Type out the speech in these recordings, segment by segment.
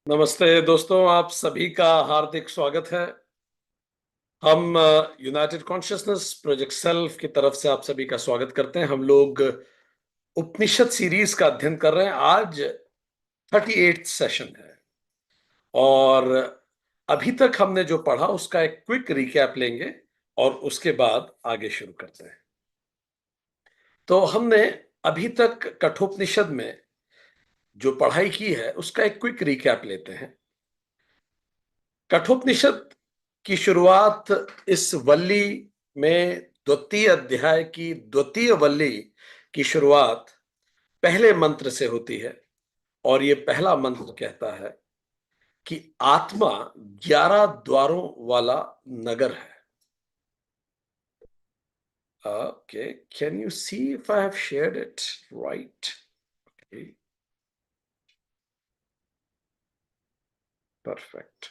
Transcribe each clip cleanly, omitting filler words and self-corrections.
नमस्ते दोस्तों, आप सभी का हार्दिक स्वागत है। हम यूनाइटेड कॉन्शियसनेस प्रोजेक्ट सेल्फ की तरफ से आप सभी का स्वागत करते हैं। हम लोग उपनिषद सीरीज का अध्ययन कर रहे हैं। आज 38th सेशन है और अभी तक हमने जो पढ़ा उसका एक क्विक रिकैप लेंगे और उसके बाद आगे शुरू करते हैं। तो हमने अभी तक कठोपनिषद में जो पढ़ाई की है उसका एक क्विक रिकैप लेते हैं। कठोपनिषद की शुरुआत इस वल्ली में द्वितीय अध्याय की द्वितीय वल्ली की शुरुआत पहले मंत्र से होती है और ये पहला मंत्र कहता है कि आत्मा 11 द्वारों वाला नगर है। Okay, can you see if I have shared it right? Perfect.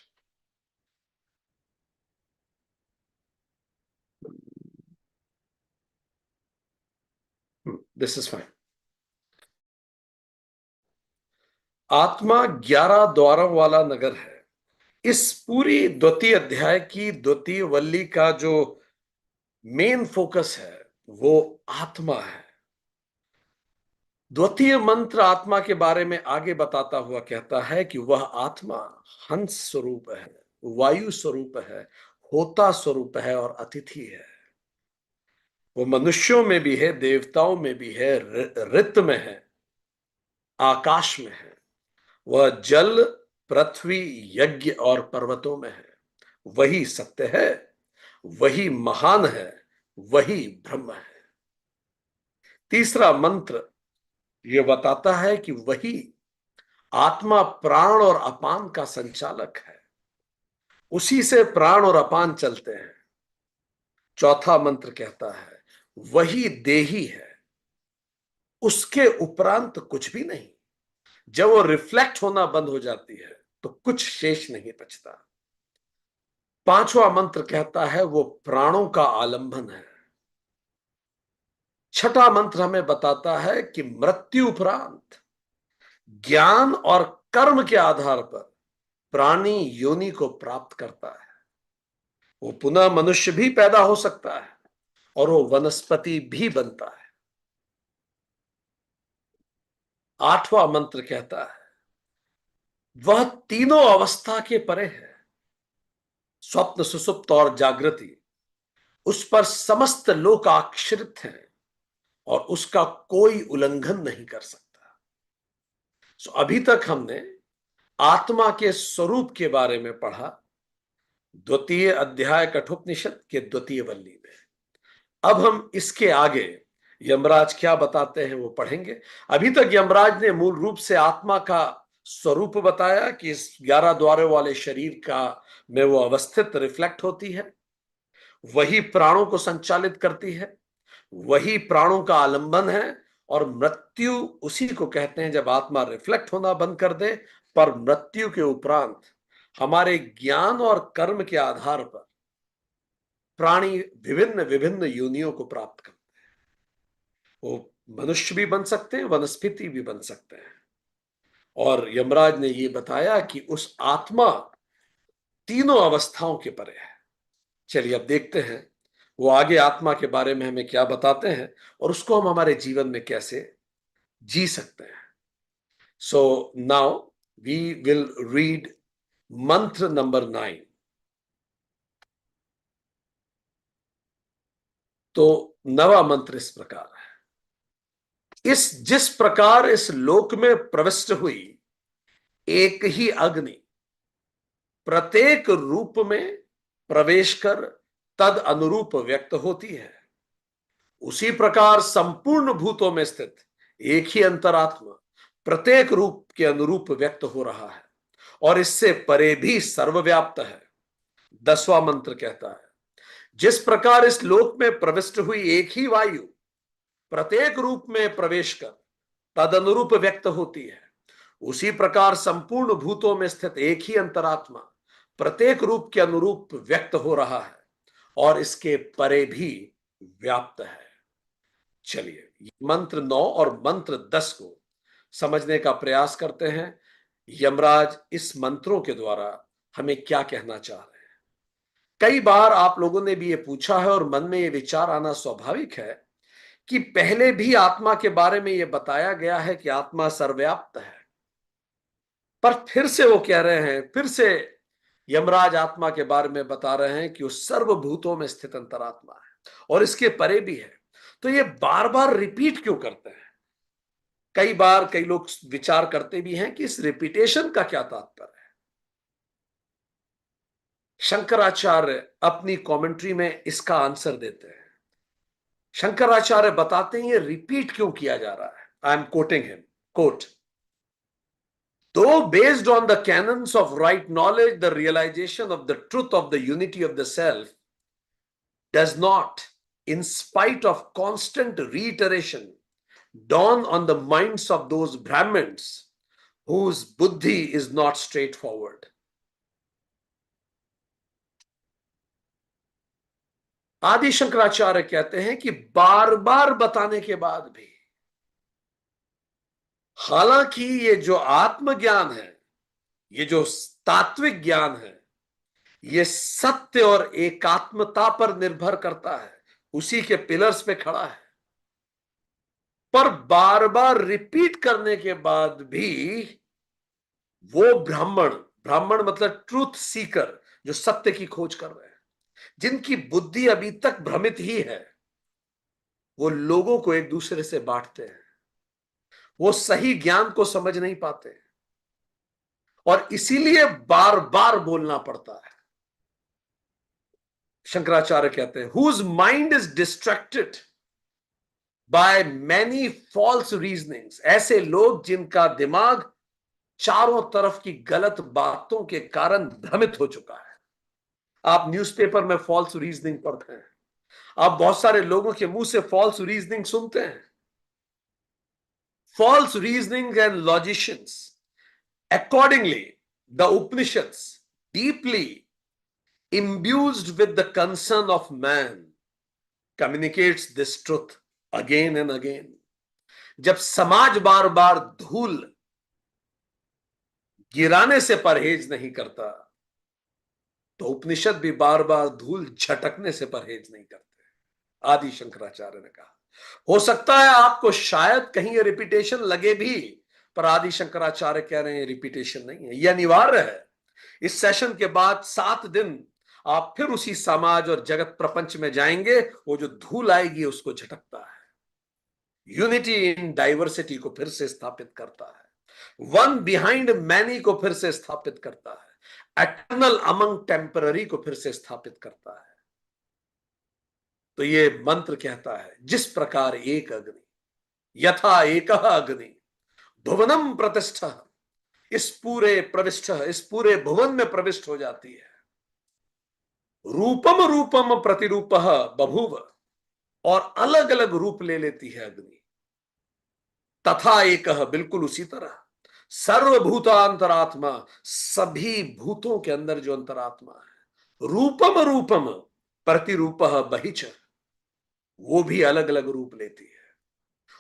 This is fine. आत्मा 11 द्वारों वाला नगर है। इस पूरी द्वितीय अध्याय की द्वितीय वल्ली का जो मेन फोकस है वो आत्मा है। द्वितीय मंत्र आत्मा के बारे में आगे बताता हुआ कहता है कि वह आत्मा हंस स्वरूप है, वायु स्वरूप है, होता स्वरूप है और अतिथि है। वो मनुष्यों में भी है, देवताओं में भी है, ऋत में है, आकाश में है। वह जल, पृथ्वी, यज्ञ और पर्वतों में है। वही सत्य है, वही महान है, वही ब्रह्म है। तीसरा मंत्र यह बताता है कि वही आत्मा प्राण और अपान का संचालक है। उसी से प्राण और अपान चलते हैं। चौथा मंत्र कहता है वही देही है, उसके उपरांत कुछ भी नहीं। जब वो रिफ्लेक्ट होना बंद हो जाती है तो कुछ शेष नहीं बचता। पांचवा मंत्र कहता है वो प्राणों का आलंबन है। छठा मंत्र हमें बताता है कि मृत्यु उपरांत ज्ञान और कर्म के आधार पर प्राणी योनि को प्राप्त करता है। वो पुनः मनुष्य भी पैदा हो सकता है और वो वनस्पति भी बनता है। आठवां मंत्र कहता है वह तीनों अवस्था के परे है, स्वप्न, सुसुप्त और जागृति। उस पर समस्त लोक आश्रित हैं और उसका कोई उल्लंघन नहीं कर सकता। अभी तक हमने आत्मा के स्वरूप के बारे में पढ़ा द्वितीय अध्याय कठोपनिषद के द्वितीय वल्ली में। अब हम इसके आगे यमराज क्या बताते हैं वो पढ़ेंगे। अभी तक यमराज ने मूल रूप से आत्मा का स्वरूप बताया कि इस 11 द्वारों वाले शरीर का में वो अवस्थित रिफ्लेक्ट होती है, वही प्राणों को संचालित करती है, वही प्राणों का आलंबन है और मृत्यु उसी को कहते हैं जब आत्मा रिफ्लेक्ट होना बंद कर दे। पर मृत्यु के उपरांत हमारे ज्ञान और कर्म के आधार पर प्राणी विभिन्न विभिन्न योनियों को प्राप्त करते हैं। वो मनुष्य भी बन सकते हैं, वनस्पति भी बन सकते हैं। और यमराज ने ये बताया कि उस आत्मा तीनों अवस्थाओं के परे है। चलिए अब देखते हैं वो आगे आत्मा के बारे में हमें क्या बताते हैं और उसको हम हमारे जीवन में कैसे जी सकते हैं। So now we will read मंत्र नंबर 9। तो नवा मंत्र इस प्रकार है। जिस प्रकार इस लोक में प्रविष्ट हुई एक ही अग्नि प्रत्येक रूप में प्रवेश कर तद अनुरूप व्यक्त होती है, उसी प्रकार संपूर्ण भूतों में स्थित एक ही अंतरात्मा प्रत्येक रूप के अनुरूप व्यक्त हो रहा है और इससे परे भी सर्वव्याप्त है। 10वां मंत्र कहता है जिस प्रकार इस लोक में प्रविष्ट हुई एक ही वायु प्रत्येक रूप में प्रवेश कर तद अनुरूप व्यक्त होती है, उसी प्रकार संपूर्ण भूतों में स्थित एक ही अंतरात्मा प्रत्येक रूप के अनुरूप व्यक्त हो रहा है और इसके परे भी व्याप्त है। चलिए मंत्र 9 और मंत्र 10 को समझने का प्रयास करते हैं। यमराज इस मंत्रों के द्वारा हमें क्या कहना चाह रहे हैं? कई बार आप लोगों ने भी ये पूछा है और मन में ये विचार आना स्वाभाविक है कि पहले भी आत्मा के बारे में यह बताया गया है कि आत्मा सर्वव्याप्त है, पर फिर से वो कह रहे हैं, फिर से यमराज आत्मा के बारे में बता रहे हैं कि वो सर्वभूतों में स्थित अंतरात्मा है और इसके परे भी है। तो ये बार बार रिपीट क्यों करते हैं? कई बार कई लोग विचार करते भी हैं कि इस रिपीटेशन का क्या तात्पर्य है। शंकराचार्य अपनी कमेंट्री में इसका आंसर देते हैं। शंकराचार्य बताते हैं ये रिपीट क्यों किया जा रहा है। I am quoting him, quote, though based on the canons of right knowledge, the realization of the truth of the unity of the self does not, in spite of constant reiteration, dawn on the minds of those Brahmins whose buddhi is not straightforward. आदि शंकराचार्य कहते हैं कि बार बार बताने के बाद भी, हालांकि ये जो आत्मज्ञान है, ये जो तात्विक ज्ञान है, ये सत्य और एकात्मता पर निर्भर करता है, उसी के पिलर्स पे खड़ा है, पर बार बार रिपीट करने के बाद भी वो ब्राह्मण, ब्राह्मण मतलब ट्रूथ सीकर, जो सत्य की खोज कर रहे हैं, जिनकी बुद्धि अभी तक भ्रमित ही है, वो लोगों को एक दूसरे से बांटते हैं, वो सही ज्ञान को समझ नहीं पाते और इसीलिए बार बार बोलना पड़ता है। शंकराचार्य कहते हैं whose mind is distracted by many false reasonings, ऐसे लोग जिनका दिमाग चारों तरफ की गलत बातों के कारण भ्रमित हो चुका है। आप न्यूज़पेपर में फॉल्स रीजनिंग पढ़ते हैं, आप बहुत सारे लोगों के मुंह से फॉल्स रीजनिंग सुनते हैं। False reasoning and logicians, accordingly the Upanishads, deeply imbued with the concern of man, communicates this truth again and again. जब समाज बार बार धूल गिराने से परहेज नहीं करता, तो उपनिषद भी बार बार धूल झटकने से परहेज नहीं करते। आदि शंकराचार्य ने कहा, हो सकता है आपको शायद कहीं रिपीटेशन लगे भी, पर आदि शंकराचार्य कह रहे हैं रिपीटेशन नहीं है, यह अनिवार्य है। इस सेशन के बाद 7 दिन आप फिर उसी समाज और जगत प्रपंच में जाएंगे, वो जो धूल आएगी उसको झटकता है। यूनिटी इन डाइवर्सिटी को फिर से स्थापित करता है, वन बिहाइंड मैनी को फिर से स्थापित करता है, एटर्नल अमंग टेम्पररी को फिर से स्थापित करता है। तो ये मंत्र कहता है, जिस प्रकार एक अग्नि, यथा एकः अग्नि भुवनम प्रतिष्ठा, इस पूरे प्रविष्ट, इस पूरे भुवन में प्रविष्ट हो जाती है, रूपम रूपम प्रतिरूप बभूव, और अलग अलग रूप ले लेती है अग्नि, तथा एक, बिल्कुल उसी तरह, सर्वभूतांतरात्मा, सभी भूतों के अंदर जो अंतरात्मा है, रूपम रूपम प्रतिरूप बहिच, वो भी अलग अलग रूप लेती है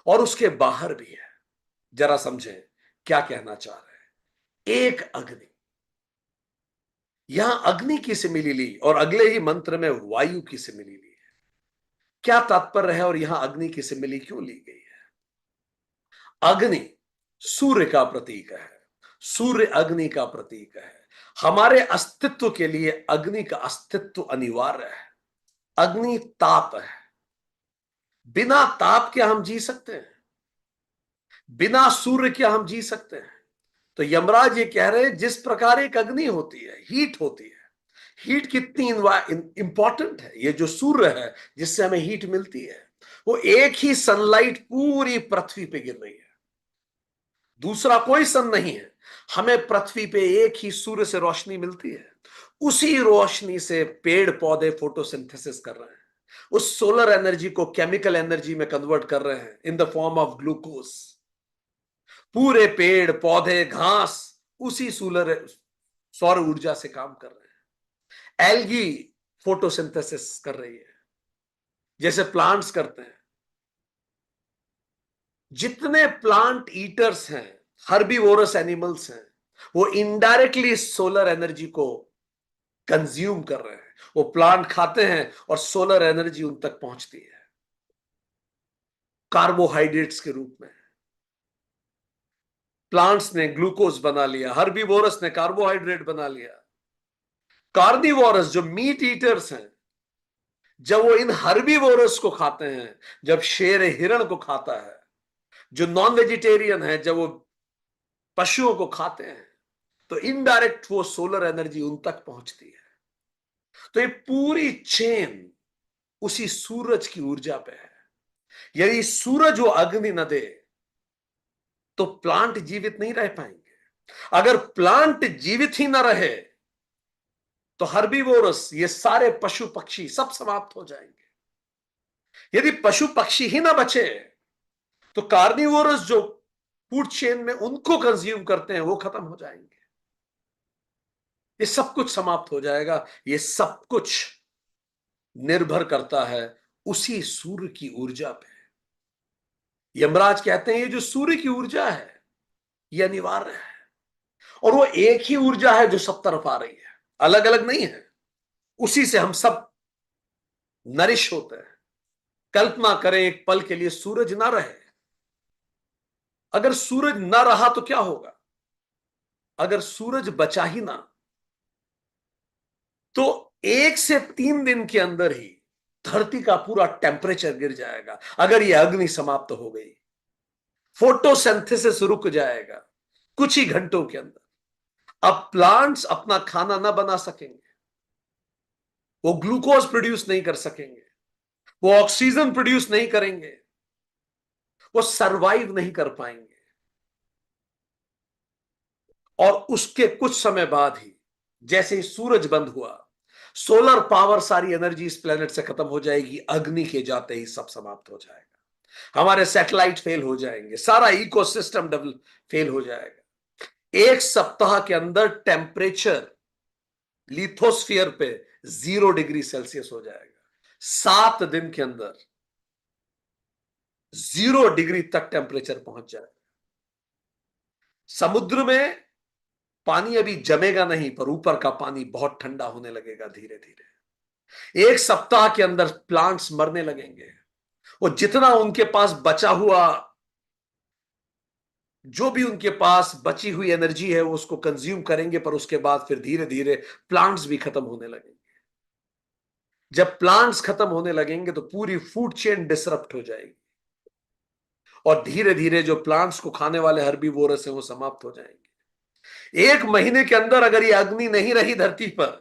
और उसके बाहर भी है। जरा समझें क्या कहना चाह रहे हैं। एक अग्नि, यहां अग्नि की सिमिली ली और अगले ही मंत्र में वायु की सिमिली ली है। क्या तात्पर्य है और यहां अग्नि की सिमिली क्यों ली गई है? अग्नि सूर्य का प्रतीक है, सूर्य अग्नि का प्रतीक है। हमारे अस्तित्व के लिए अग्नि का अस्तित्व अनिवार्य है। अग्नि ताप है, बिना ताप के हम जी सकते हैं? बिना सूर्य के हम जी सकते हैं? तो यमराज ये कह रहे हैं, जिस प्रकार एक अग्नि होती है, हीट होती है, हीट कितनी इंपॉर्टेंट है, ये जो सूर्य है जिससे हमें हीट मिलती है, वो एक ही सनलाइट पूरी पृथ्वी पे गिर रही है, दूसरा कोई सन नहीं है। हमें पृथ्वी पे एक ही सूर्य से रोशनी मिलती है, उसी रोशनी से पेड़ पौधे फोटोसिंथेसिस कर रहे हैं, उस सोलर एनर्जी को केमिकल एनर्जी में कन्वर्ट कर रहे हैं in the form of glucose. पूरे पेड़ पौधे घास उसी सौर ऊर्जा से काम कर रहे हैं। एल्गी फोटोसिंथेसिस कर रही है जैसे प्लांट्स करते हैं। जितने प्लांट ईटर्स हैं, हर्बीवोरस एनिमल्स हैं, वो इनडायरेक्टली सोलर एनर्जी को कंज्यूम कर रहे हैं। वो प्लांट खाते हैं और सोलर एनर्जी उन तक पहुंचती है कार्बोहाइड्रेट्स के रूप में। प्लांट्स ने ग्लूकोज बना लिया, हर्बीवोरस ने कार्बोहाइड्रेट बना लिया। कार्निवोरस जो मीट ईटर्स हैं, जब वो इन हर्बीवोरस को खाते हैं, जब शेर हिरण को खाता है, जो नॉन वेजिटेरियन है जब वो पशुओं को खाते हैं, तो इनडायरेक्ट वो सोलर एनर्जी उन तक पहुंचती है। तो ये पूरी चेन उसी सूरज की ऊर्जा पे है। यदि सूरज वो अग्नि न दे तो प्लांट जीवित नहीं रह पाएंगे। अगर प्लांट जीवित ही न रहे तो हर्बीवोरस, ये सारे पशु पक्षी सब समाप्त हो जाएंगे। यदि पशु पक्षी ही ना बचे तो कार्निवोरस जो फूड चेन में उनको कंज्यूम करते हैं वो खत्म हो जाएंगे। ये सब कुछ समाप्त हो जाएगा। ये सब कुछ निर्भर करता है उसी सूर्य की ऊर्जा पे। यमराज कहते हैं ये जो सूर्य की ऊर्जा है ये अनिवार्य है, और वो एक ही ऊर्जा है जो सब तरफ आ रही है, अलग अलग नहीं है। उसी से हम सब नरिश होते हैं। कल्पना करें एक पल के लिए सूरज ना रहे। अगर सूरज ना रहा तो क्या होगा? अगर सूरज बचा ही ना तो 1 से 3 दिन के अंदर ही धरती का पूरा टेम्परेचर गिर जाएगा। अगर यह अग्नि समाप्त हो गई, फोटोसिंथेसिस रुक जाएगा कुछ ही घंटों के अंदर। अब प्लांट्स अपना खाना ना बना सकेंगे, वो ग्लूकोज प्रोड्यूस नहीं कर सकेंगे, वो ऑक्सीजन प्रोड्यूस नहीं करेंगे, वो सरवाइव नहीं कर पाएंगे। और उसके कुछ समय बाद ही जैसे ही सूरज बंद हुआ, सोलर पावर सारी एनर्जी इस प्लेनेट से खत्म हो जाएगी। अग्नि के जाते ही सब समाप्त हो जाएगा। हमारे सैटेलाइट फेल हो जाएंगे, सारा इकोसिस्टम फेल हो जाएगा। 1 सप्ताह के अंदर टेम्परेचर लिथोस्फीयर पे 0 डिग्री सेल्सियस हो जाएगा। 7 दिन के अंदर 0 डिग्री तक टेम्परेचर पहुंच जाएगा। समुद्र में पानी अभी जमेगा नहीं, पर ऊपर का पानी बहुत ठंडा होने लगेगा धीरे धीरे। 1 सप्ताह के अंदर प्लांट्स मरने लगेंगे। वो जितना उनके पास बचा हुआ, जो भी उनके पास बची हुई एनर्जी है वो उसको कंज्यूम करेंगे, पर उसके बाद फिर धीरे धीरे प्लांट्स भी खत्म होने लगेंगे। जब प्लांट्स खत्म होने लगेंगे तो पूरी फूड चेन डिसरप्ट हो जाएगी, और धीरे धीरे जो प्लांट्स को खाने वाले हर्बीवोरस है वो समाप्त हो जाएंगे। 1 महीने के अंदर अगर ये अग्नि नहीं रही धरती पर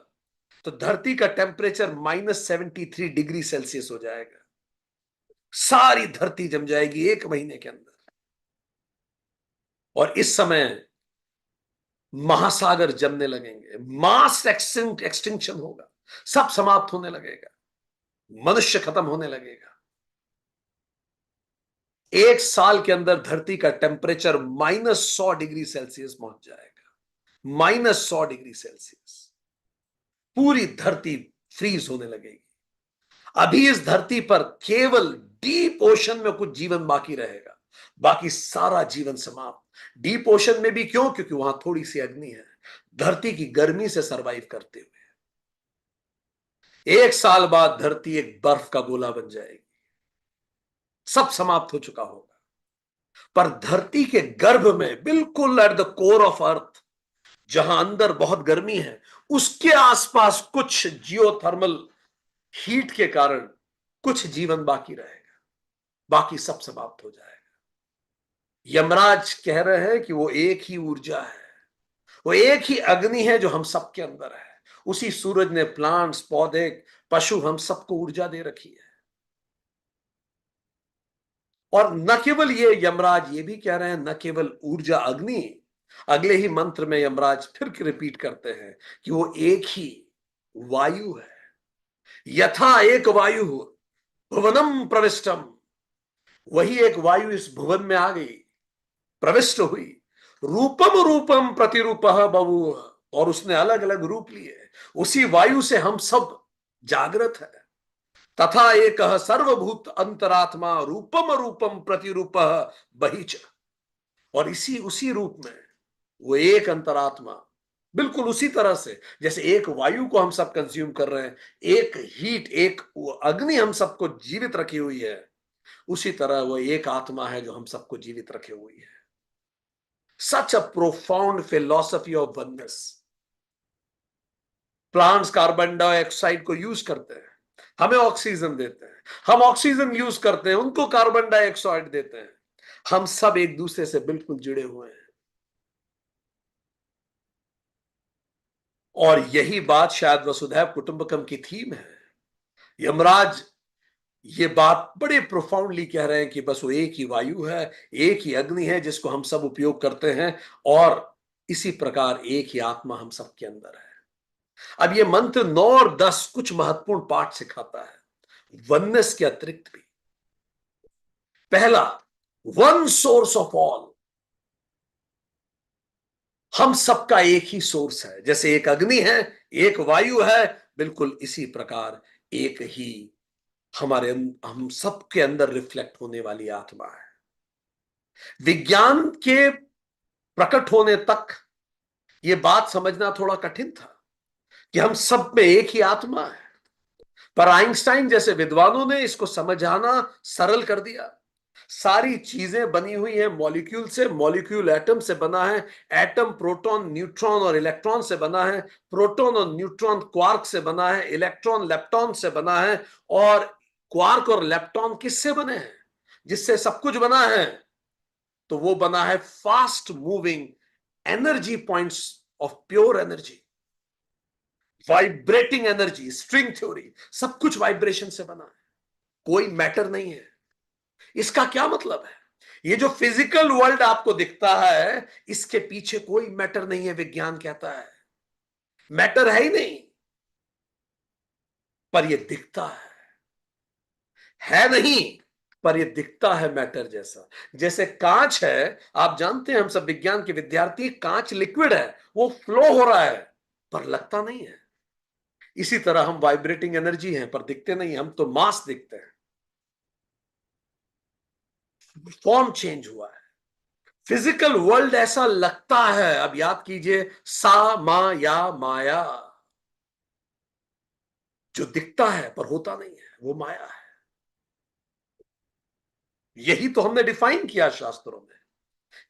तो धरती का टेम्परेचर -73 डिग्री सेल्सियस हो जाएगा। सारी धरती जम जाएगी 1 महीने के अंदर। और इस समय महासागर जमने लगेंगे, मास एक्सटिंक्शन होगा, सब समाप्त होने लगेगा, मनुष्य खत्म होने लगेगा। 1 साल के अंदर धरती का टेम्परेचर -100 डिग्री सेल्सियस पहुंच जाएगा। -100 डिग्री सेल्सियस। पूरी धरती फ्रीज होने लगेगी। अभी इस धरती पर केवल डीप ओशन में कुछ जीवन बाकी रहेगा, बाकी सारा जीवन समाप्त। डीप ओशन में भी क्यों? क्योंकि वहां थोड़ी सी अग्नि है, धरती की गर्मी से सरवाइव करते हुए। 1 साल बाद धरती एक बर्फ का गोला बन जाएगी, सब समाप्त हो चुका होगा। पर धरती के गर्भ में, बिल्कुल at the core of earth, जहां अंदर बहुत गर्मी है, उसके आसपास कुछ जियोथर्मल हीट के कारण कुछ जीवन बाकी रहेगा, बाकी सब समाप्त हो जाएगा। यमराज कह रहे हैं कि वो एक ही ऊर्जा है, वो एक ही अग्नि है जो हम सबके अंदर है। उसी सूरज ने प्लांट्स, पौधे, पशु, हम सबको ऊर्जा दे रखी है। और न केवल ये, यमराज ये भी कह रहे हैं, न केवल ऊर्जा अग्नि, अगले ही मंत्र में यमराज फिर रिपीट करते हैं कि वो एक ही वायु है। यथा एक वायु भुवनम प्रविष्टम, वही एक वायु इस भुवन में आ गई, प्रविष्ट हुई। रूपम रूपम प्रतिरूप बभू, और उसने अलग अलग रूप लिए। उसी वायु से हम सब जागृत है। तथा एक सर्वभूत अंतरात्मा रूपम रूपम प्रतिरूप बहिच, और इसी उसी रूप में वो एक अंतरात्मा, बिल्कुल उसी तरह से जैसे एक वायु को हम सब कंज्यूम कर रहे हैं, एक हीट, एक अग्नि हम सबको जीवित रखी हुई है, उसी तरह वो एक आत्मा है जो हम सबको जीवित रखे हुई है। Such a profound philosophy of oneness. Plants carbon dioxide को यूज करते हैं, हमें ऑक्सीजन देते हैं, हम ऑक्सीजन यूज करते हैं, उनको कार्बन डाइऑक्साइड देते हैं। हम सब एक दूसरे से बिल्कुल जुड़े हुए हैं। और यही बात शायद वसुधैव कुटुंबकम की थीम है। यमराज ये बात बड़े प्रोफाउंडली कह रहे हैं कि बस वो एक ही वायु है, एक ही अग्नि है जिसको हम सब उपयोग करते हैं, और इसी प्रकार एक ही आत्मा हम सबके अंदर है। अब ये मंत्र 9 और 10 कुछ महत्वपूर्ण पाठ सिखाता है वननेस के अतिरिक्त भी। पहला, वन सोर्स ऑफ ऑल। हम सबका एक ही सोर्स है, जैसे एक अग्नि है, एक वायु है, बिल्कुल इसी प्रकार एक ही हम सबके अंदर रिफ्लेक्ट होने वाली आत्मा है। विज्ञान के प्रकट होने तक यह बात समझना थोड़ा कठिन था कि हम सब में एक ही आत्मा है, पर आइंस्टाइन जैसे विद्वानों ने इसको समझाना सरल कर दिया। सारी चीजें बनी हुई हैं मॉलिक्यूल से, मॉलिक्यूल एटम से बना है, एटम प्रोटॉन, न्यूट्रॉन और इलेक्ट्रॉन से बना है, प्रोटॉन और न्यूट्रॉन क्वार्क से बना है, इलेक्ट्रॉन लेप्टॉन से बना है, और क्वार्क और लेप्टॉन किससे बने हैं? जिससे सब कुछ बना है, तो वो बना है fast moving energy points of pure energy, vibrating energy, string theory, सब कुछ वाइब्रेशन से बना है, कोई मैटर नहीं है। इसका क्या मतलब है? ये जो फिजिकल वर्ल्ड आपको दिखता है, इसके पीछे कोई मैटर नहीं है, विज्ञान कहता है मैटर है ही नहीं, पर ये दिखता है नहीं, पर ये दिखता है मैटर जैसा। जैसे कांच है, आप जानते हैं, हम सब विज्ञान के विद्यार्थी, कांच लिक्विड है, वो फ्लो हो रहा है, पर लगता नहीं है। इसी तरह हम वाइब्रेटिंग एनर्जी हैं, पर दिखते नहीं, हम तो मास दिखते हैं, फॉर्म चेंज हुआ है। फिजिकल वर्ल्ड ऐसा लगता है। अब याद कीजिए, सा मा या माया, जो दिखता है पर होता नहीं है, वो माया है। यही तो हमने डिफाइन किया शास्त्रों में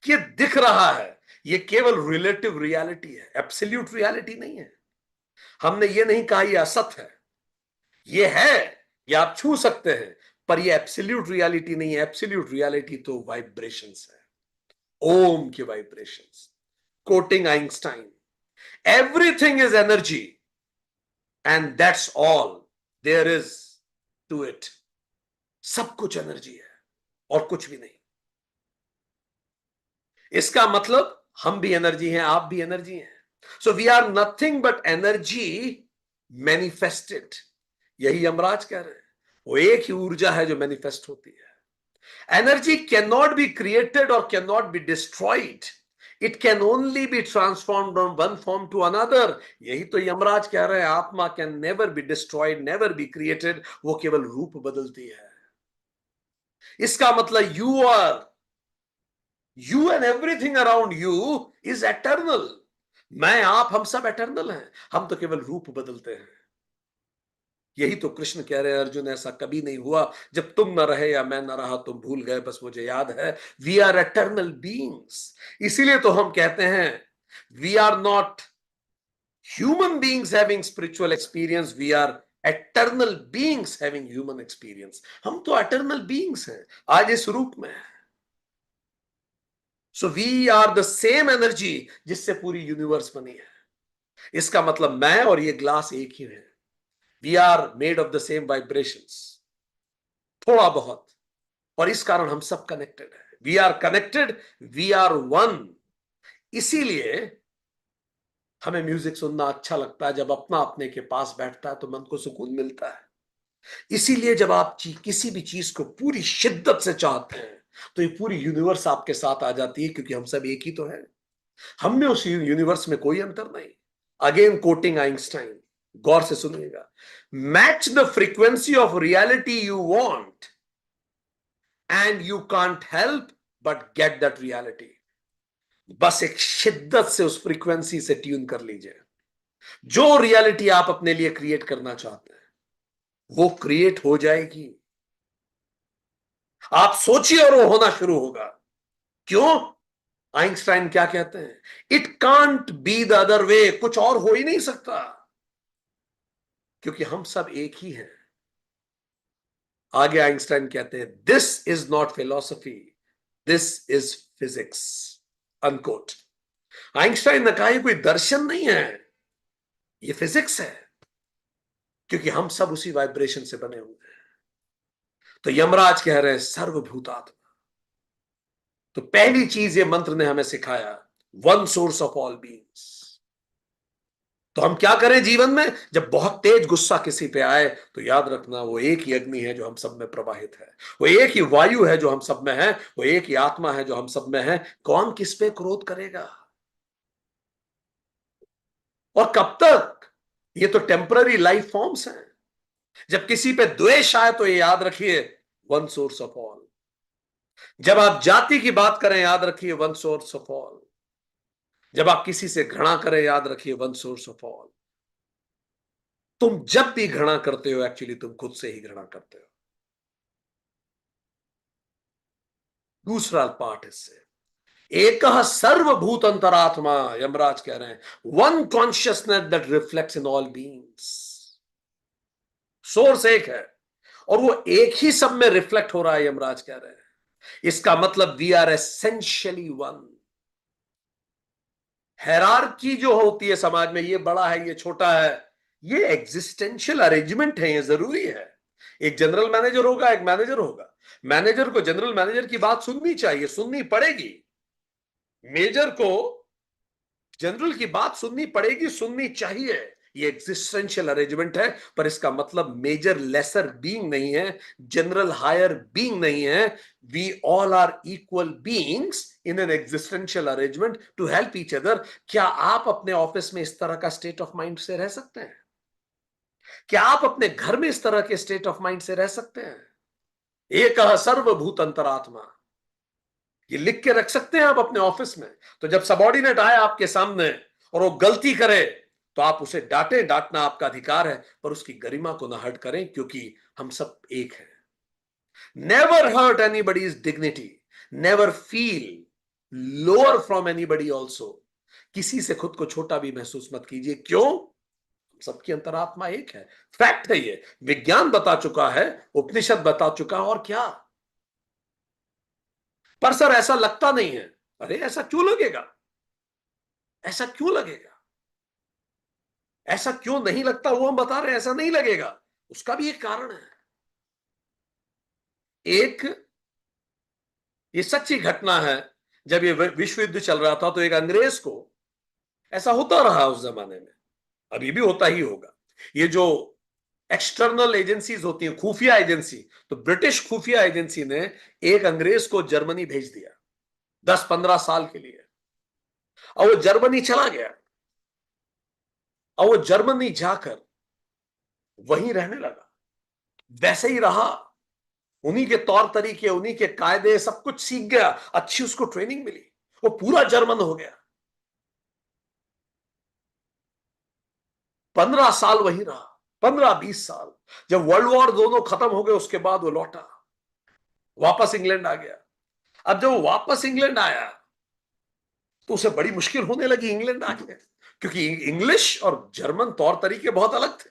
कि ये दिख रहा है, ये केवल रिलेटिव रियलिटी है, एब्सोल्यूट रियलिटी नहीं है। हमने ये नहीं कहा ये असत है, ये है, ये आप छू सकते हैं, पर ये एब्सोल्यूट रियलिटी नहीं है। एब्सोल्यूट रियलिटी तो वाइब्रेशंस है, ओम की vibrations. Quoting Einstein, everything is energy and that's all there is to it. सब कुछ एनर्जी है और कुछ भी नहीं। इसका मतलब हम भी एनर्जी हैं, आप भी एनर्जी हैं। So we are nothing but energy manifested. यही यमराज कह रहे हैं, वो एक ही ऊर्जा है जो मैनिफेस्ट होती है। Energy can not be created और can not be destroyed, it can only be transformed from one form to another. यही तो यमराज कह रहे हैं, atma can never be destroyed, never be created, वो केवल रूप बदलती है। इसका मतलब you and everything around you is eternal. मैं, आप, हम सब एटर्नल हैं, हम तो केवल रूप बदलते हैं। यही तो कृष्ण कह रहे हैं, अर्जुन ऐसा कभी नहीं हुआ जब तुम न रहे या मैं न रहा, तुम भूल गए, बस मुझे याद है। We are eternal beings. इसीलिए तो हम कहते हैं we are not human beings having spiritual experience, we are eternal beings having human experience. हम तो एटर्नल बीइंग्स हैं, आज इस रूप में। So we are the same energy जिससे पूरी यूनिवर्स बनी है। इसका मतलब मैं और ये ग्लास एक ही है। We are made of the same vibrations, थोड़ा बहुत, और इस कारण हम सब कनेक्टेड है। We are connected, we are one. इसीलिए हमें म्यूजिक सुनना अच्छा लगता है, जब अपना अपने के पास बैठता है तो मन को सुकून मिलता है। इसीलिए जब आप किसी भी चीज को पूरी शिद्दत से चाहते हैं, तो ये पूरी यूनिवर्स आपके साथ आ जाती है, क्योंकि हम सब एक ही तो हैं। हम में उस यूनिवर्स में कोई अंतर नहीं। अगेन कोटिंग आइंस्टाइन, गौर से सुनिएगा, match the frequency of reality you want and you can't help but get that reality. बस एक शिद्दत से उस फ्रीक्वेंसी से ट्यून कर लीजिए। जो रियलिटी आप अपने लिए क्रिएट करना चाहते हैं वो क्रिएट हो जाएगी। आप सोचिए और वो होना शुरू होगा। क्यों? आइंस्टाइन क्या कहते हैं? It can't be the other way, कुछ और हो ही नहीं सकता, क्योंकि हम सब एक ही हैं। आगे आइंस्टाइन कहते हैं, this is not philosophy, this is physics, unquote. Einstein ने कहा ये कोई दर्शन नहीं है, ये फिजिक्स है, क्योंकि हम सब उसी वाइब्रेशन से बने हुए हैं। तो यमराज कह रहे हैं सर्वभूतात्मा। तो पहली चीज ये मंत्र ने हमें सिखाया, one source of all beings. तो हम क्या करें जीवन में? जब बहुत तेज गुस्सा किसी पे आए तो याद रखना वो एक ही अग्नि है जो हम सब में प्रवाहित है, वो एक ही वायु है जो हम सब में है, वो एक ही आत्मा है जो हम सब में है। कौन किस पे क्रोध करेगा? और कब तक? ये तो टेम्पररी लाइफ फॉर्म्स हैं। जब किसी पे द्वेष आए तो ये याद रखिए, वन सोर्स ऑफ ऑल। जब आप जाति की बात करें याद रखिए, वन सोर्स ऑफ ऑल। जब आप किसी से घृणा करें याद रखिए, वन सोर्स ऑफ ऑल। तुम जब भी घृणा करते हो एक्चुअली तुम खुद से ही घृणा करते हो। दूसरा पार्ट इससे, एक सर्वभूत अंतरात्मा, यमराज कह रहे हैं one consciousness that reflects in all beings. Source एक है और वो एक ही सब में रिफ्लेक्ट हो रहा है, यमराज कह रहे हैं। इसका मतलब we are essentially one. Hierarchy जो होती है समाज में, ये बड़ा है ये छोटा है, ये एग्जिस्टेंशियल अरेंजमेंट है, ये जरूरी है। एक जनरल मैनेजर होगा, एक मैनेजर होगा। मैनेजर को जनरल मैनेजर की बात सुननी चाहिए, सुननी पड़ेगी। मेजर को जनरल की बात सुननी पड़ेगी, सुननी चाहिए। ये एग्जिस्टेंशियल अरेंजमेंट है, पर इसका मतलब मेजर लेसर बीइंग नहीं है, जनरल हायर बीइंग नहीं है। We all are equal beings in an existential arrangement to help each other. क्या आप अपने ऑफिस में इस तरह का स्टेट ऑफ माइंड से रह सकते हैं? क्या आप अपने घर में इस तरह के स्टेट ऑफ माइंड से रह सकते हैं? एक सर्वभूत अंतरात्मा, ये लिख के रख सकते हैं आप अपने ऑफिस में। तो जब सबॉर्डिनेट आए आपके सामने और वो गलती करे तो आप उसे डांटे, डांटना आपका अधिकार है, पर उसकी गरिमा को ना हर्ट करें, क्योंकि हम सब एक हैं। Never hurt anybody's dignity, never feel lower from anybody also. किसी से खुद को छोटा भी महसूस मत कीजिए। क्यों? सबकी अंतरात्मा एक है। फैक्ट है ये, विज्ञान बता चुका है, उपनिषद बता चुका है, और क्या। पर सर ऐसा लगता नहीं है। अरे ऐसा क्यों लगेगा? ऐसा क्यों लगेगा? ऐसा क्यों नहीं लगता वो हम बता रहे हैं, ऐसा नहीं लगेगा। उसका भी एक कारण है। एक ये सच्ची घटना है, जब ये विश्व युद्ध चल रहा था तो एक अंग्रेज को, ऐसा होता रहा उस जमाने में, अभी भी होता ही होगा, ये जो एक्सटर्नल एजेंसीज होती हैं, खुफिया एजेंसी, तो ब्रिटिश खुफिया एजेंसी ने एक अंग्रेज को जर्मनी भेज दिया 10-15 साल के लिए। और वो जर्मनी चला गया, और वो जर्मनी जाकर वहीं रहने लगा, वैसे ही रहा, उन्हीं के तौर तरीके, उन्हीं के कायदे, सब कुछ सीख गया, अच्छी उसको ट्रेनिंग मिली, वो पूरा जर्मन हो गया। 15 साल वहीं रहा, 15-20 साल। जब वर्ल्ड वॉर दोनों खत्म हो गए उसके बाद वो लौटा, वापस इंग्लैंड आ गया। अब जब वो वापस इंग्लैंड आया तो उसे बड़ी मुश्किल होने लगी इंग्लैंड आके, क्योंकि इंग्लिश और जर्मन तौर तरीके बहुत अलग थे।